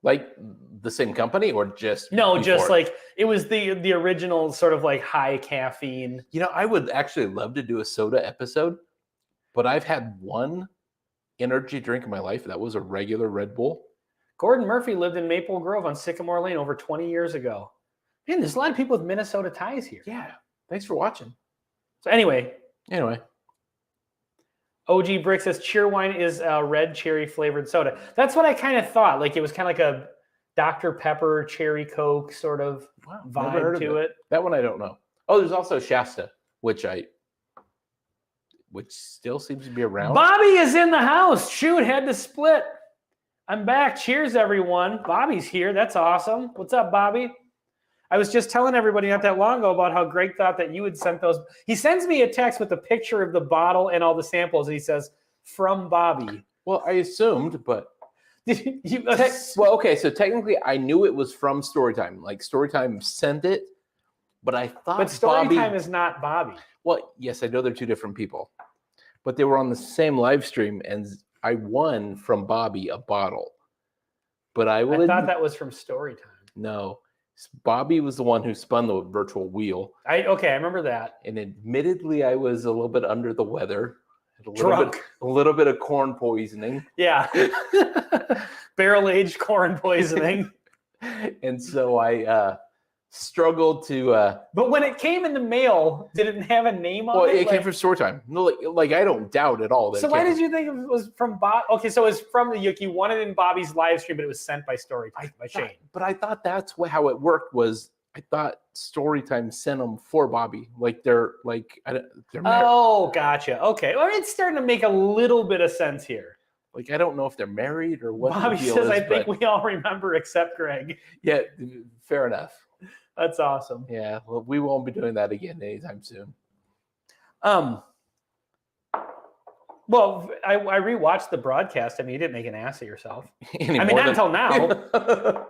Like the same company or just no, just like it was the original sort of like high caffeine. You know, I would actually love to do a soda episode, but I've had one energy drink in my life that was a regular Red Bull. Gordon Murphy lived in Maple Grove on Sycamore Lane over 20 years ago. Man, there's a lot of people with Minnesota ties here. Yeah. Thanks for watching. So anyway. OG Brick says Cheerwine is a red cherry flavored soda. That's what I kind of thought. Like it was kind of like a Dr. Pepper cherry Coke sort of vibe to it. That one I don't know. Oh, there's also Shasta, which still seems to be around. Bobby is in the house. Shoot, had to split. I'm back. Cheers, everyone. Bobby's here. That's awesome. What's up, Bobby? I was just telling everybody not that long ago about how Greg thought that you had sent those. He sends me a text with a picture of the bottle and all the samples, and he says, from Bobby. Well, I assumed, but... well, okay, so technically I knew it was from Storytime. Like, Storytime sent it, but I thought But Storytime is not Bobby. Well, yes, I know they're two different people. But they were on the same live stream, and I won from Bobby a bottle. But I thought that was from Storytime. No. Bobby was the one who spun the virtual wheel. I remember that. And admittedly, I was a little bit under the weather. Drunk. A little bit of corn poisoning. Yeah. Barrel-aged corn poisoning. And so I struggled to... But when it came in the mail, did it have a name on it? Well, it came from Storytime. No, like I don't doubt at all that. So why did you think it was from Bob? Okay, so it was from the you wanted it in Bobby's live stream, but it was sent by Storytime by Shane. But I thought that's how it worked. Was I thought Storytime sent them for Bobby, like they're married. Oh, gotcha. Okay, well, it's starting to make a little bit of sense here. Like I don't know if they're married or what. Bobby says, "I think we all remember except Greg." Yeah, fair enough. That's awesome. Yeah, well, we won't be doing that again anytime soon. Well, I rewatched the broadcast. I mean, you didn't make an ass of yourself. Not until now.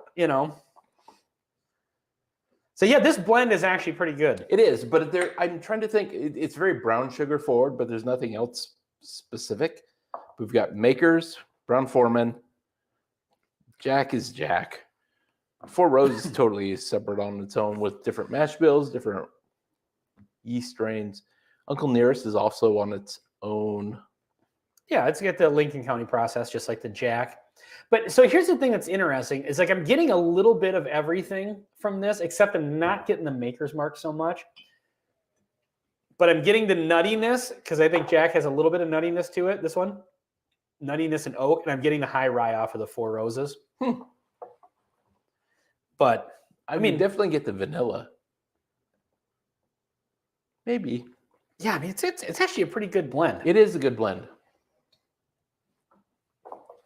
So yeah, this blend is actually pretty good. It is, but I'm trying to think. It's very brown sugar forward, but there's nothing else specific. We've got Makers, Brown Foreman. Jack is Jack. Four Roses totally is separate on its own with different mash bills, different yeast strains. Uncle Nearest is also on its own. Yeah, it's got the Lincoln County process, just like the Jack. But so here's the thing that's interesting is like I'm getting a little bit of everything from this, except I'm not getting the Maker's Mark so much. But I'm getting the nuttiness because I think Jack has a little bit of nuttiness to it. This one, nuttiness and oak, and I'm getting the high rye off of the Four Roses. But I mean, definitely get the vanilla. Maybe. Yeah, I mean, it's actually a pretty good blend. It is a good blend.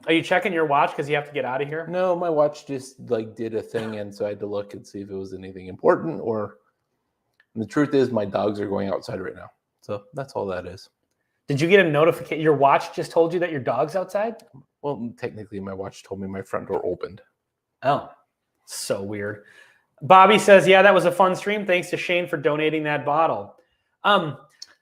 Are you checking your watch because you have to get out of here? No, my watch just did a thing, and so I had to look and see if it was anything important. And the truth is, my dogs are going outside right now, so that's all that is. Did you get a notification? Your watch just told you that your dog's outside? Well, technically, my watch told me my front door opened. Oh, so weird. Bobby says, yeah, that was a fun stream. Thanks to Shane for donating that bottle.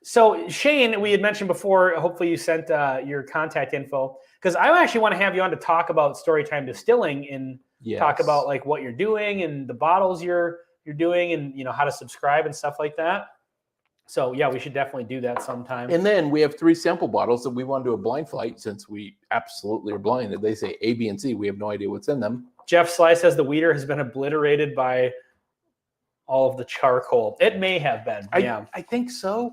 So Shane, we had mentioned before, hopefully you sent your contact info, because I actually want to have you on to talk about Storytime Distilling and talk about like what you're doing and the bottles you're doing and, you know, how to subscribe and stuff like that. So yeah, we should definitely do that sometime. And then we have 3 sample bottles that we want to do a blind flight, since we absolutely are blind. They say A, B, and C. We have no idea what's in them. Jeff Sly says the weeder has been obliterated by all of the charcoal. It may have been. I think so.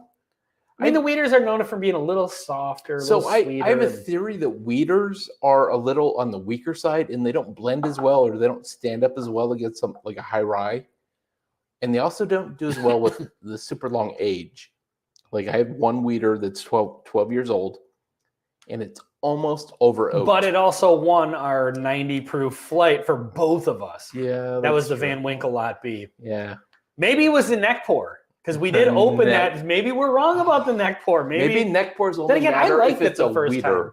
I mean, the weeders are known for being a little softer. I have a theory that weeders are a little on the weaker side, and they don't blend as well, or they don't stand up as well against some like a high rye. And they also don't do as well with the super long age. Like I have one weeder that's 12 years old, and it's almost over oaked. But it also won our 90 proof flight for both of us. Yeah. That was the Van Winkle Lot B. Yeah. Maybe it was the neck pour, because we did open that. Maybe we're wrong about the neck pour. Maybe neck pours only then again, matter I liked if it it's the a first weeder. time.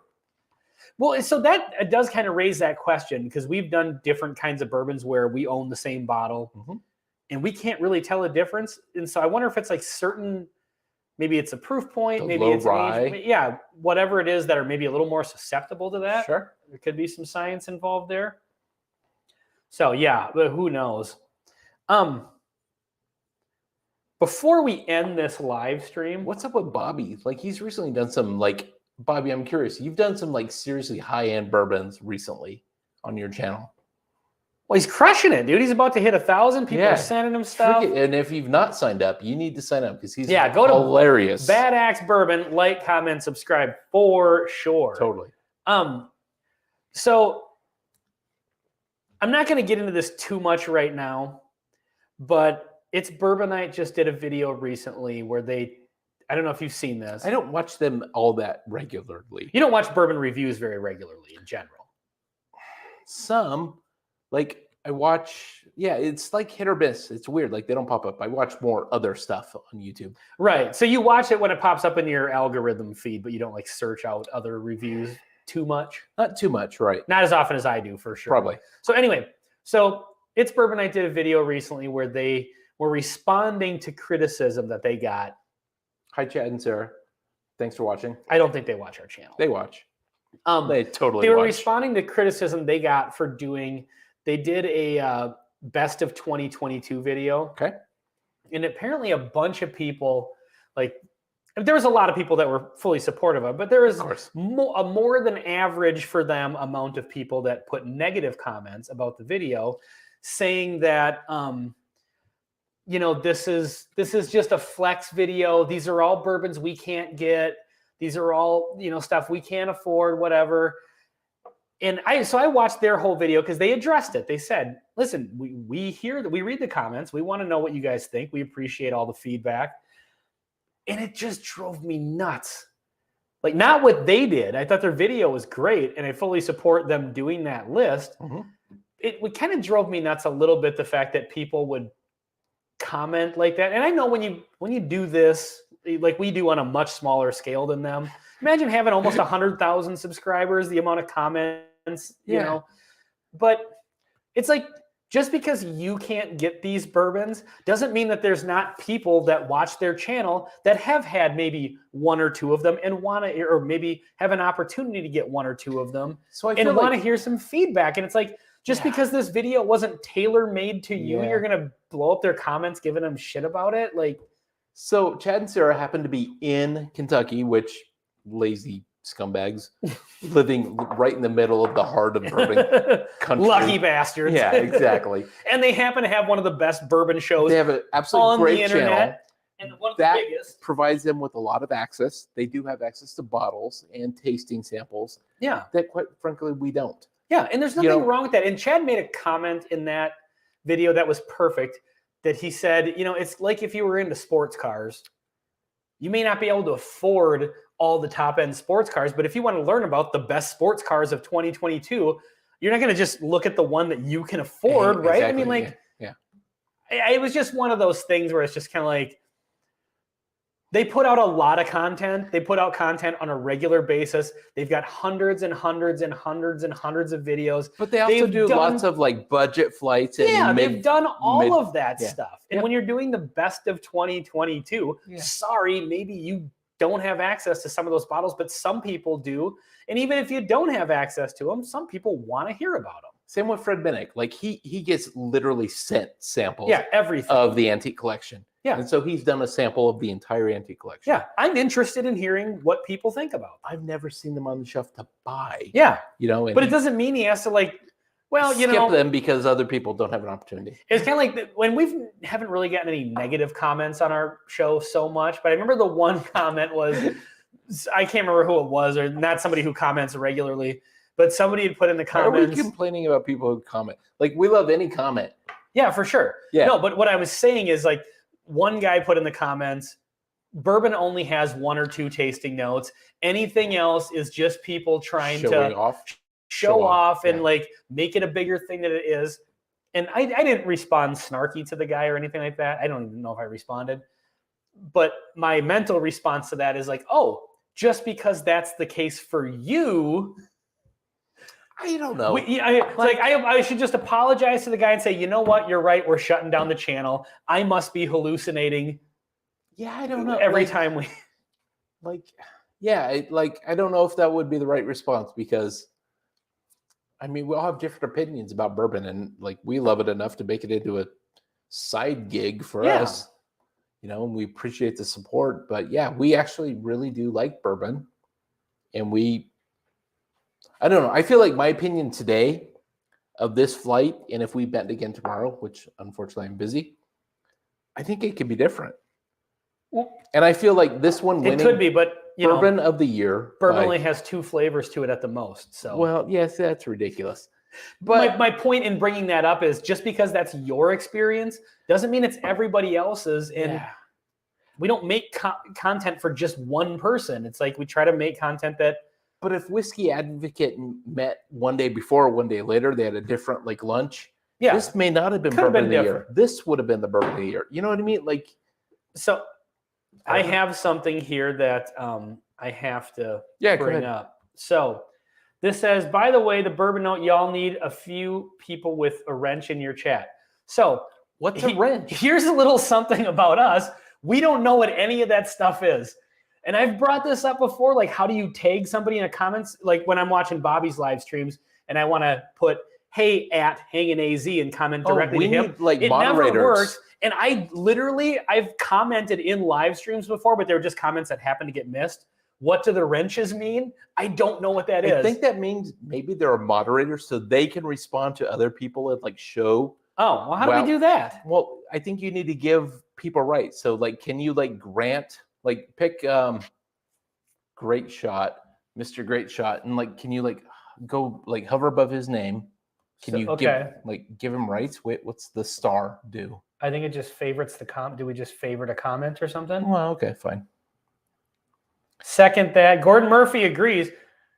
Well, so that does kind of raise that question, because we've done different kinds of bourbons where we own the same bottle. Mm-hmm. And we can't really tell a difference. And so I wonder if it's like certain, maybe it's a proof point, maybe it's an age, yeah, whatever it is that are maybe a little more susceptible to that. Sure. There could be some science involved there. So yeah, but who knows? Before we end this live stream, What's up with Bobby? Like he's recently done some like Bobby, I'm curious. You've done some like seriously high-end bourbons recently on your channel. well, he's crushing it, dude. He's about to hit 1,000. People are sending him stuff. And if you've not signed up, you need to sign up because he's go to hilarious. Bad Axe Bourbon, like, comment, subscribe for sure. Totally. So I'm not going to get into this too much right now, but It's Bourbon Night just did a video recently where I don't know if you've seen this. I don't watch them all that regularly. You don't watch bourbon reviews very regularly in general. Some. Like I watch, it's like hit or miss. It's weird. Like they don't pop up. I watch more other stuff on YouTube. Right. So you watch it when it pops up in your algorithm feed, but you don't like search out other reviews too much. Not too much, right? Not as often as I do, for sure. Probably. So anyway, It's Bourbon Night did a video recently where they were responding to criticism that they got. Hi, Chad and Sarah. Thanks for watching. I don't think they watch our channel. They watch. They totally They were watch. responding to criticism they got for they did a best of 2022 video. Okay. And apparently a bunch of people, there was a lot of people that were fully supportive of it, but there was a more than average for them amount of people that put negative comments about the video, saying that, this is just a flex video. These are all bourbons we can't get. These are all, stuff we can't afford, whatever. And I watched their whole video because they addressed it. They said, listen, we read the comments. We want to know what you guys think. We appreciate all the feedback. And it just drove me nuts. Like, not what they did. I thought their video was great, and I fully support them doing that list. Mm-hmm. It kind of drove me nuts a little bit, the fact that people would comment like that. And I know when you do this, like we do on a much smaller scale than them, imagine having almost 100,000 subscribers, the amount of comments, you know. But it's like, just because you can't get these bourbons doesn't mean that there's not people that watch their channel that have had maybe one or two of them and want to, or maybe have an opportunity to get one or two of them, and want to hear some feedback. And it's like, just because this video wasn't tailor-made to you, you're going to blow up their comments giving them shit about it? Like, so Chad and Sarah happened to be in Kentucky, which lazy scumbags living right in the middle of the heart of bourbon country. Lucky bastards. Yeah, exactly. And they happen to have one of the best bourbon shows. They have an absolutely on great the internet, channel. and one of that the biggest. Provides them with a lot of access. They do have access to bottles and tasting samples. Yeah. That, quite frankly, we don't. Yeah, and there's nothing wrong with that. And Chad made a comment in that video that was perfect, that he said, it's like if you were into sports cars, you may not be able to afford all the top-end sports cars, but if you want to learn about the best sports cars of 2022, you're not going to just look at the one that you can afford, right? Exactly, I mean, it was just one of those things where it's just kind of like, They put out a lot of content. They put out content on a regular basis. They've got hundreds and hundreds and hundreds and hundreds of videos. But they also do lots of like budget flights. And they've done all of that yeah. stuff. And when you're doing the best of 2022, sorry, maybe you don't have access to some of those bottles, but some people do. And even if you don't have access to them, some people want to hear about them. Same with Fred Minnick. Like he gets literally sent samples everything of the antique collection. Yeah. And so he's done a sample of the entire antique collection. Yeah. I'm interested in hearing what people think about. I've never seen them on the shelf to buy. Yeah. You know, but it doesn't mean he has to like, well, you skip them because other people don't have an opportunity. It's kind of like when we haven't really gotten any negative comments on our show so much, but I remember the one comment was, I can't remember who it was, or not somebody who comments regularly, but somebody had put in the comments. Are we complaining about people who comment? Like, we love any comment. Yeah, for sure. Yeah. No, but what I was saying is like one guy put in the comments, bourbon only has 1 or 2 tasting notes. Anything else is just people trying to show off and like make it a bigger thing than it is. And I didn't respond snarky to the guy or anything like that. I don't even know if I responded. But my mental response to that is like, oh, just because that's the case for you, I don't know. I should just apologize to the guy and say, you know what, you're right. We're shutting down the channel. I must be hallucinating. Yeah, I don't know. Every time we, I don't know if that would be the right response because, I mean, we all have different opinions about bourbon, and like we love it enough to make it into a side gig for us. You know, and we appreciate the support, but yeah, we actually really do like bourbon, and I don't know. I feel like my opinion today of this flight, and if we bet again tomorrow, which unfortunately I'm busy, I think it could be different. And I feel like this one winning, it could be, but bourbon of the year. Bourbon only has 2 flavors to it at the most. So, well, yes, that's ridiculous. But my point in bringing that up is just because that's your experience doesn't mean it's everybody else's. And we don't make content for just one person. It's like we try to make content that. But if Whiskey Advocate met one day before or one day later, they had a different like lunch. Yeah, this may not have been bourbon of the year. This would have been the bourbon of the year. You know what I mean? Like, so I have something here that I have to bring up. So this says, by the way, the bourbon note, y'all need a few people with a wrench in your chat. So what's a wrench? Here's a little something about us. We don't know what any of that stuff is. And I've brought this up before, like how do you tag somebody in the comments? Like when I'm watching Bobby's live streams and I want to put, hey, at Hangin' AZ and comment directly to him. Need, like, it moderators. Never works. And I've commented in live streams before, but they were just comments that happened to get missed. What do the wrenches mean? I don't know what that is. I think that means maybe there are moderators so they can respond to other people and like show. Oh, well, how do we do that? Well, I think you need to give people rights. So like, can you like grant, like pick Great Shot, Mr. Great Shot, and like, can you like go like hover above his name? Can you give him rights? Wait, what's the star do? I think it just favorites the comment. Do we just favorite a comment or something? Well, okay, fine. Second that. Gordon Murphy agrees.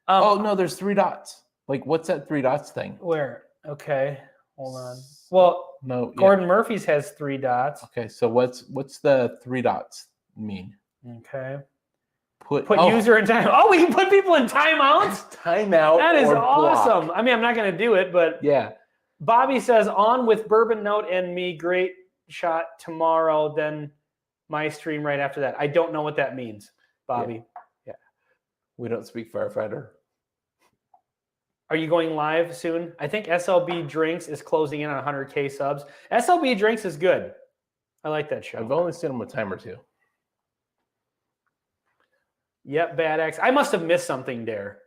Oh, no, there's 3 dots. Like, what's that 3 dots thing? Where? Okay, hold on. Well, no. Gordon Murphy's has 3 dots. Okay, so what's the 3 dots mean? Okay. Put user in time. Oh, we can put people in timeouts? Timeout. That is awesome. Block. I mean, I'm not going to do it, but yeah. Bobby says, on with Bourbon Note and me, Great Shot tomorrow, then my stream right after that. I don't know what that means, Bobby. Yeah. We don't speak firefighter. Are you going live soon? I think SLB Drinks is closing in on 100K subs. SLB Drinks is good. I like that show. I've only seen them a time or 2. Yep, Bad X. I must have missed something there.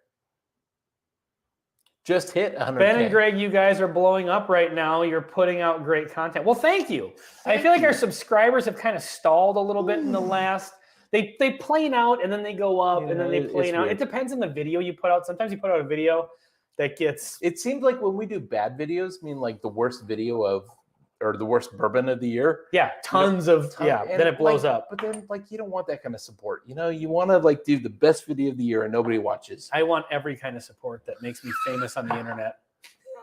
Just hit 100K. Ben and Greg, you guys are blowing up right now. You're putting out great content. Well, thank you. I feel like our subscribers have kind of stalled a little bit in the last. They plane out and then they go up and then they plane out. Weird. It depends on the video you put out. Sometimes you put out a video that gets. It seems like when we do bad videos, I mean like the worst video of, or the worst bourbon of the year. Yeah, tons of, then it blows up. But then like you don't want that kind of support. You know, you want to like do the best video of the year and nobody watches. I want every kind of support that makes me famous on the internet.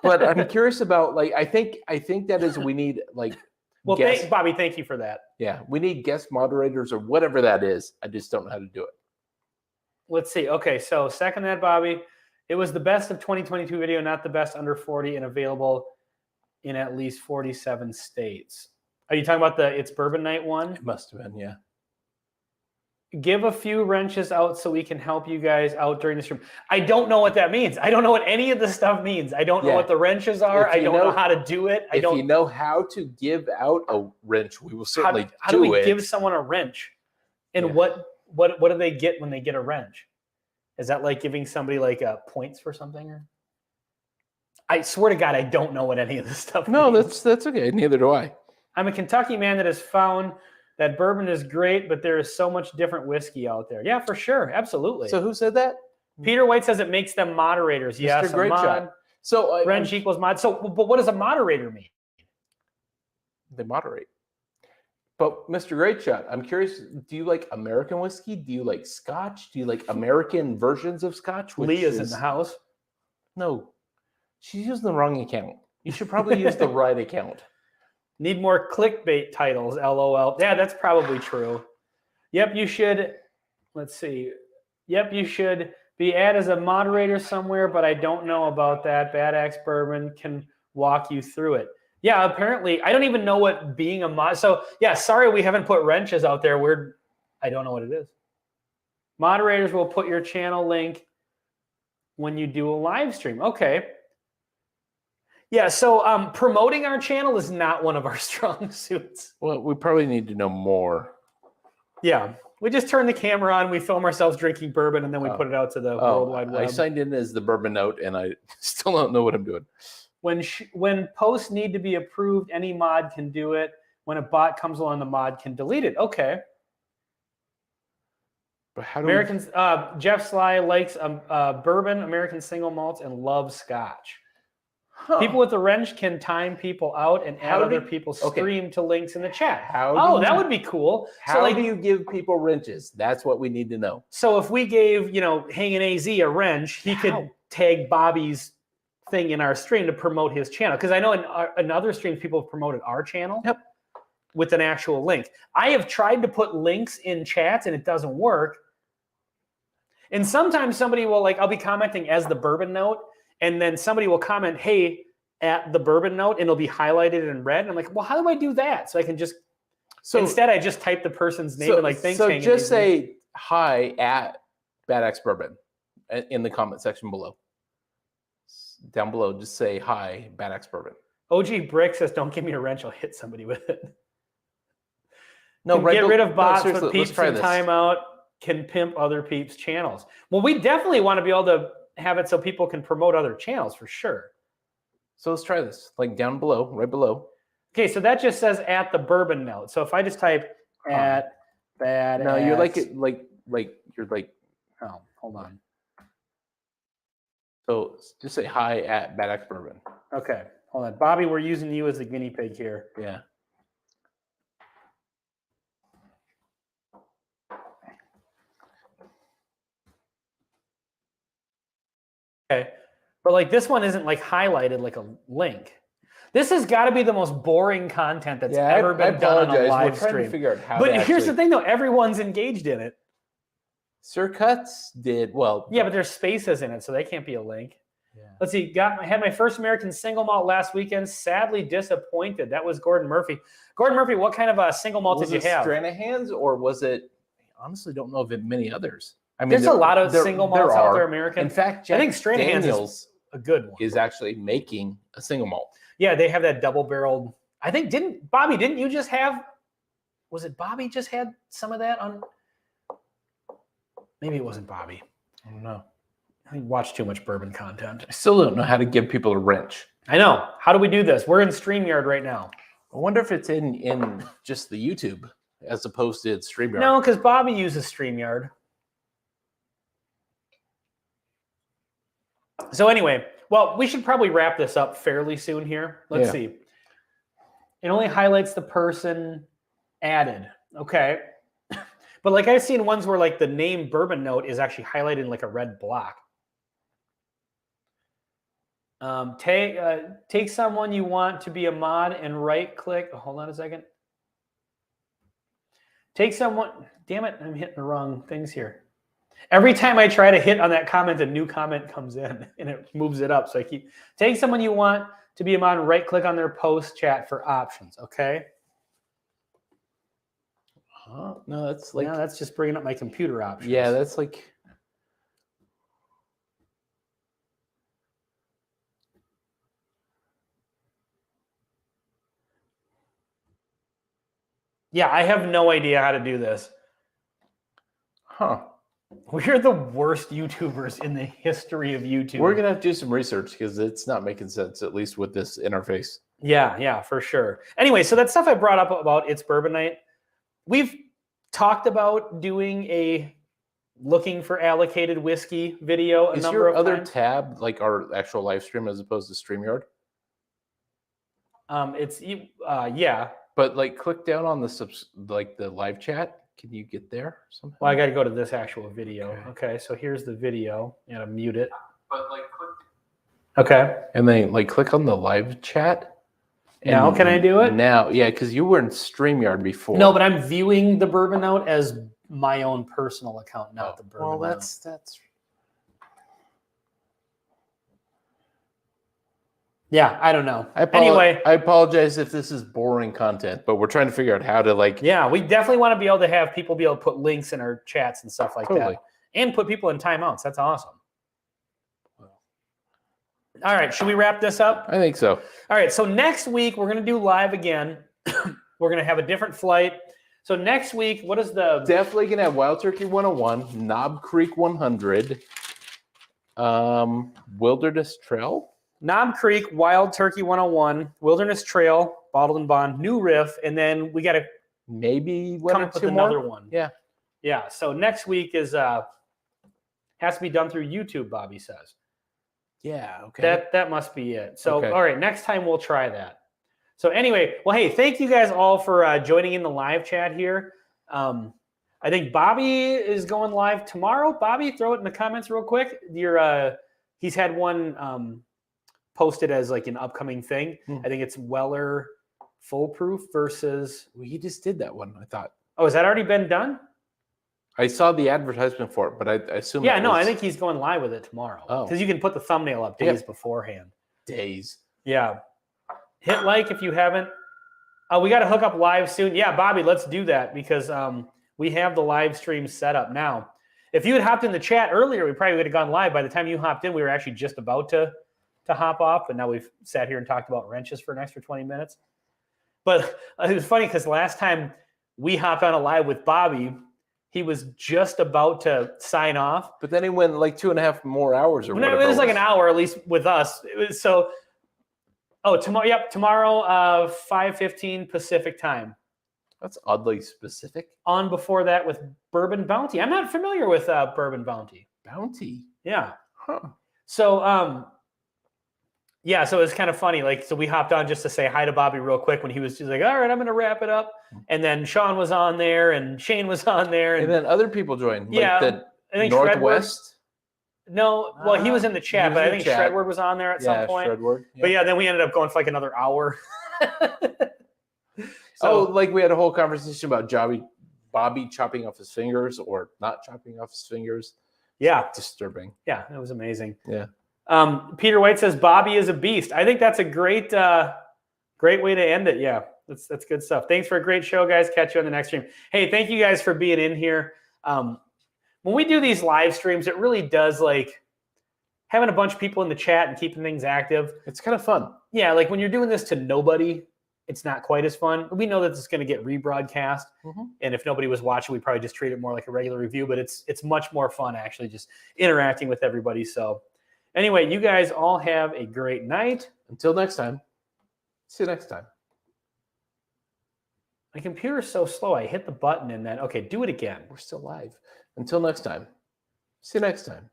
But I'm curious about like, I think that is, we need like, Well, guest, Bobby, thank you for that. yeah, we need guest moderators or whatever that is. I just don't know how to do it. Let's see. Okay, so second that, Bobby. It was the best of 2022 video, not the best under 40, and available in at least 47 states. Are you talking about the It's Bourbon Night one? It must have been, yeah. Give a few wrenches out so we can help you guys out during the stream. I don't know what that means. I don't know what any of this stuff means. I don't know what the wrenches are. I don't know how to do it. If you know how to give out a wrench, we will certainly how do we give someone a wrench? And what do they get when they get a wrench? Is that like giving somebody like points for something? Or I swear to God, I don't know what any of this stuff means. That's okay. Neither do I. I'm a Kentucky man that has found that bourbon is great, but there is so much different whiskey out there. Yeah, for sure. Absolutely. So who said that? Peter White says it makes them moderators. Yes, Great Shot. So wrench equals mod. So, but what does a moderator mean? They moderate. But Mr. Great Shot, I'm curious, do you like American whiskey? Do you like Scotch? Do you like American versions of Scotch? Leah's in the house. No, she's using the wrong account. You should probably use the right account. Need more clickbait titles, LOL. Yeah, that's probably true. Yep, you should. Let's see. Yep, you should be added as a moderator somewhere, but I don't know about that. Bad Axe Bourbon can walk you through it. Yeah, apparently, I don't even know what being a mod. So, yeah, sorry we haven't put wrenches out there. I don't know what it is. Moderators will put your channel link when you do a live stream. Okay. Yeah, so promoting our channel is not one of our strong suits. Well, we probably need to know more. Yeah, we just turn the camera on, we film ourselves drinking bourbon, and then we put it out to the World Wide Web. I signed in as the Bourbon Note, and I still don't know what I'm doing. When posts need to be approved, any mod can do it. When a bot comes along, the mod can delete it. Okay. But how do Americans? Jeff Sly likes bourbon, American single malts, and loves Scotch. Huh. People with the wrench can time people out and add other people's stream to links in the chat. That would be cool. How do you give people wrenches? That's what we need to know. So if we gave, Hanging AZ a wrench, he could tag Bobby's thing in our stream to promote his channel. Because I know in other streams, people have promoted our channel with an actual link. I have tried to put links in chats and it doesn't work. And sometimes somebody will I'll be commenting as the Bourbon Note, and then somebody will comment, hey, at the Bourbon Note, and it'll be highlighted in red. And I'm like, well, how do I do that? So I can just, instead I just type the person's name and thanks. So just say hi at Bad Axe Bourbon in the comment section below. Down below, just say hi, Bad Axe Bourbon. OG Brick says, don't give me a wrench, I'll hit somebody with it. No, get rid of bots with peeps in timeout, can pimp other peeps' channels. Well, we definitely want to be able to have it so people can promote other channels for sure. So let's try this, down below, right below. Okay, so that just says at the Bourbon Note. So if I just type at Bad Axe. No, you're oh, hold on. So just say hi at Bad Axe Bourbon. Okay, hold on. Bobby, we're using you as the guinea pig here. Yeah. Okay, but this one isn't highlighted like a link. This has got to be the most boring content that's ever been done on a live stream. We're trying to figure out how. But here's the thing, though: everyone's engaged in it. Sir Cuts did well. Yeah, but there's spaces in it, so they can't be a link. Yeah. Let's see. Had my first American single malt last weekend. Sadly disappointed. That was Gordon Murphy. Gordon Murphy, what kind of a single malt did you have? Stranahan's, or was it? I honestly don't know of many others. I mean, there's a lot of single malts out there, American. In fact, I think Stranahan's is a good one. Is actually making a single malt. Yeah, they have that double-barreled. I think didn't you just have? Was it Bobby just had some of that on? Maybe it wasn't Bobby. I don't know. I watch too much bourbon content. I still don't know how to give people a wrench. I know. How do we do this? We're in StreamYard right now. I wonder if it's in just the YouTube as opposed to StreamYard. No, because Bobby uses StreamYard. So anyway, well, we should probably wrap this up fairly soon here. Let's see. It only highlights the person added. Okay. But I've seen ones where the name Bourbon Note is actually highlighted in a red block. Take someone you want to be a mod and right click. Oh, hold on a second. Take someone. Damn it! I'm hitting the wrong things here. Every time I try to hit on that comment, a new comment comes in and it moves it up. So I keep take someone you want to be a mod and right click on their post chat for options. Okay. No, that's like no, that's just bringing up my computer options. Yeah, that's like. Yeah, I have no idea how to do this. Huh. We're the worst YouTubers in the history of YouTube. We're going to have to do some research because it's not making sense, at least with this interface. Yeah, for sure. Anyway, so that stuff I brought up about It's Bourbon Night, we've talked about doing a looking for allocated whiskey video a Is number your of other times. tab like our actual live stream as opposed to StreamYard? Yeah. But like click down on the live chat. Can you get there somehow? Well, I got to go to this actual video. Okay, so here's the video. You gotta mute it. But like click. Okay. And then like click on the live chat. Now can I do it? Now, yeah, because you were in StreamYard before. No, but I'm viewing the Bourbon Note as my own personal account, not the Bourbon Note. Well, that's. Yeah, I don't know. Anyway, I apologize if this is boring content, but we're trying to figure out how to like. Yeah, we definitely want to be able to have people be able to put links in our chats and stuff like Totally. that, and put people in timeouts. That's awesome. All right, should we wrap this up? I think so. All right, so next week we're going to do live again. We're going to have a different flight. So next week, what is the... Definitely going to have Wild Turkey 101, Knob Creek 100, Wilderness Trail. Knob Creek, Wild Turkey 101, Wilderness Trail, Bottled and Bond, New Riff, and then we got to maybe come up with another one. Yeah. Yeah, so next week is has to be done through YouTube, Bobby says. Yeah, okay. That must be it. So, Okay. All right, next time we'll try that. So anyway, well, hey, thank you guys all for joining in the live chat here. I think Bobby is going live tomorrow. Bobby, throw it in the comments real quick. He's had one posted as like an upcoming thing. I think it's Weller Foolproof versus... Well, he just did that one, I thought. Oh, has that already been done? I saw the advertisement for it, but I assume... Yeah, no, I think he's going live with it tomorrow. Oh. Because you can put the thumbnail up days beforehand. Days. Yeah. Hit like if you haven't. We got to hook up live soon. Yeah, Bobby, let's do that because we have the live stream set up now. If you had hopped in the chat earlier, we probably would have gone live. By the time you hopped in, we were actually just about to hop off, and now we've sat here and talked about wrenches for an extra 20 minutes. But it was funny because last time we hopped on a live with Bobby, he was just about to sign off. But then he went like 2.5 more hours or whatever. It was like an hour, at least with us. It was so... Oh, tomorrow, yep, tomorrow, 5:15 Pacific time. That's oddly specific. On before that with Bourbon Bounty. I'm not familiar with Bourbon Bounty. Bounty? Yeah. Huh. So, yeah, so it was kind of funny. Like, so we hopped on just to say hi to Bobby real quick when he was just like, all right, I'm going to wrap it up. And then Sean was on there and Shane was on there. And then other people joined. Yeah. Like the I think Northwest. No, well, he was in the chat, but I think Shredward was on there at some point. Shredward. Yeah. But yeah, then we ended up going for like another hour. Like we had a whole conversation about Bobby chopping off his fingers or not chopping off his fingers. Yeah. Disturbing. Yeah, that was amazing. Yeah. Peter White says Bobby is a beast. I think that's a great way to end it. Yeah, that's good stuff. Thanks for a great show, guys. Catch you on the next stream. Hey, thank you guys for being in here. When we do these live streams, it really does like having a bunch of people in the chat and keeping things active. It's kind of fun. Yeah, like when you're doing this to nobody, it's not quite as fun. We know that it's going to get rebroadcast, and if nobody was watching, we probably just treat it more like a regular review. But it's much more fun actually just interacting with everybody. So anyway, you guys all have a great night. Until next time. See you next time. My computer's so slow. I hit the button and then, okay, do it again. We're still live. Until next time. See you next time.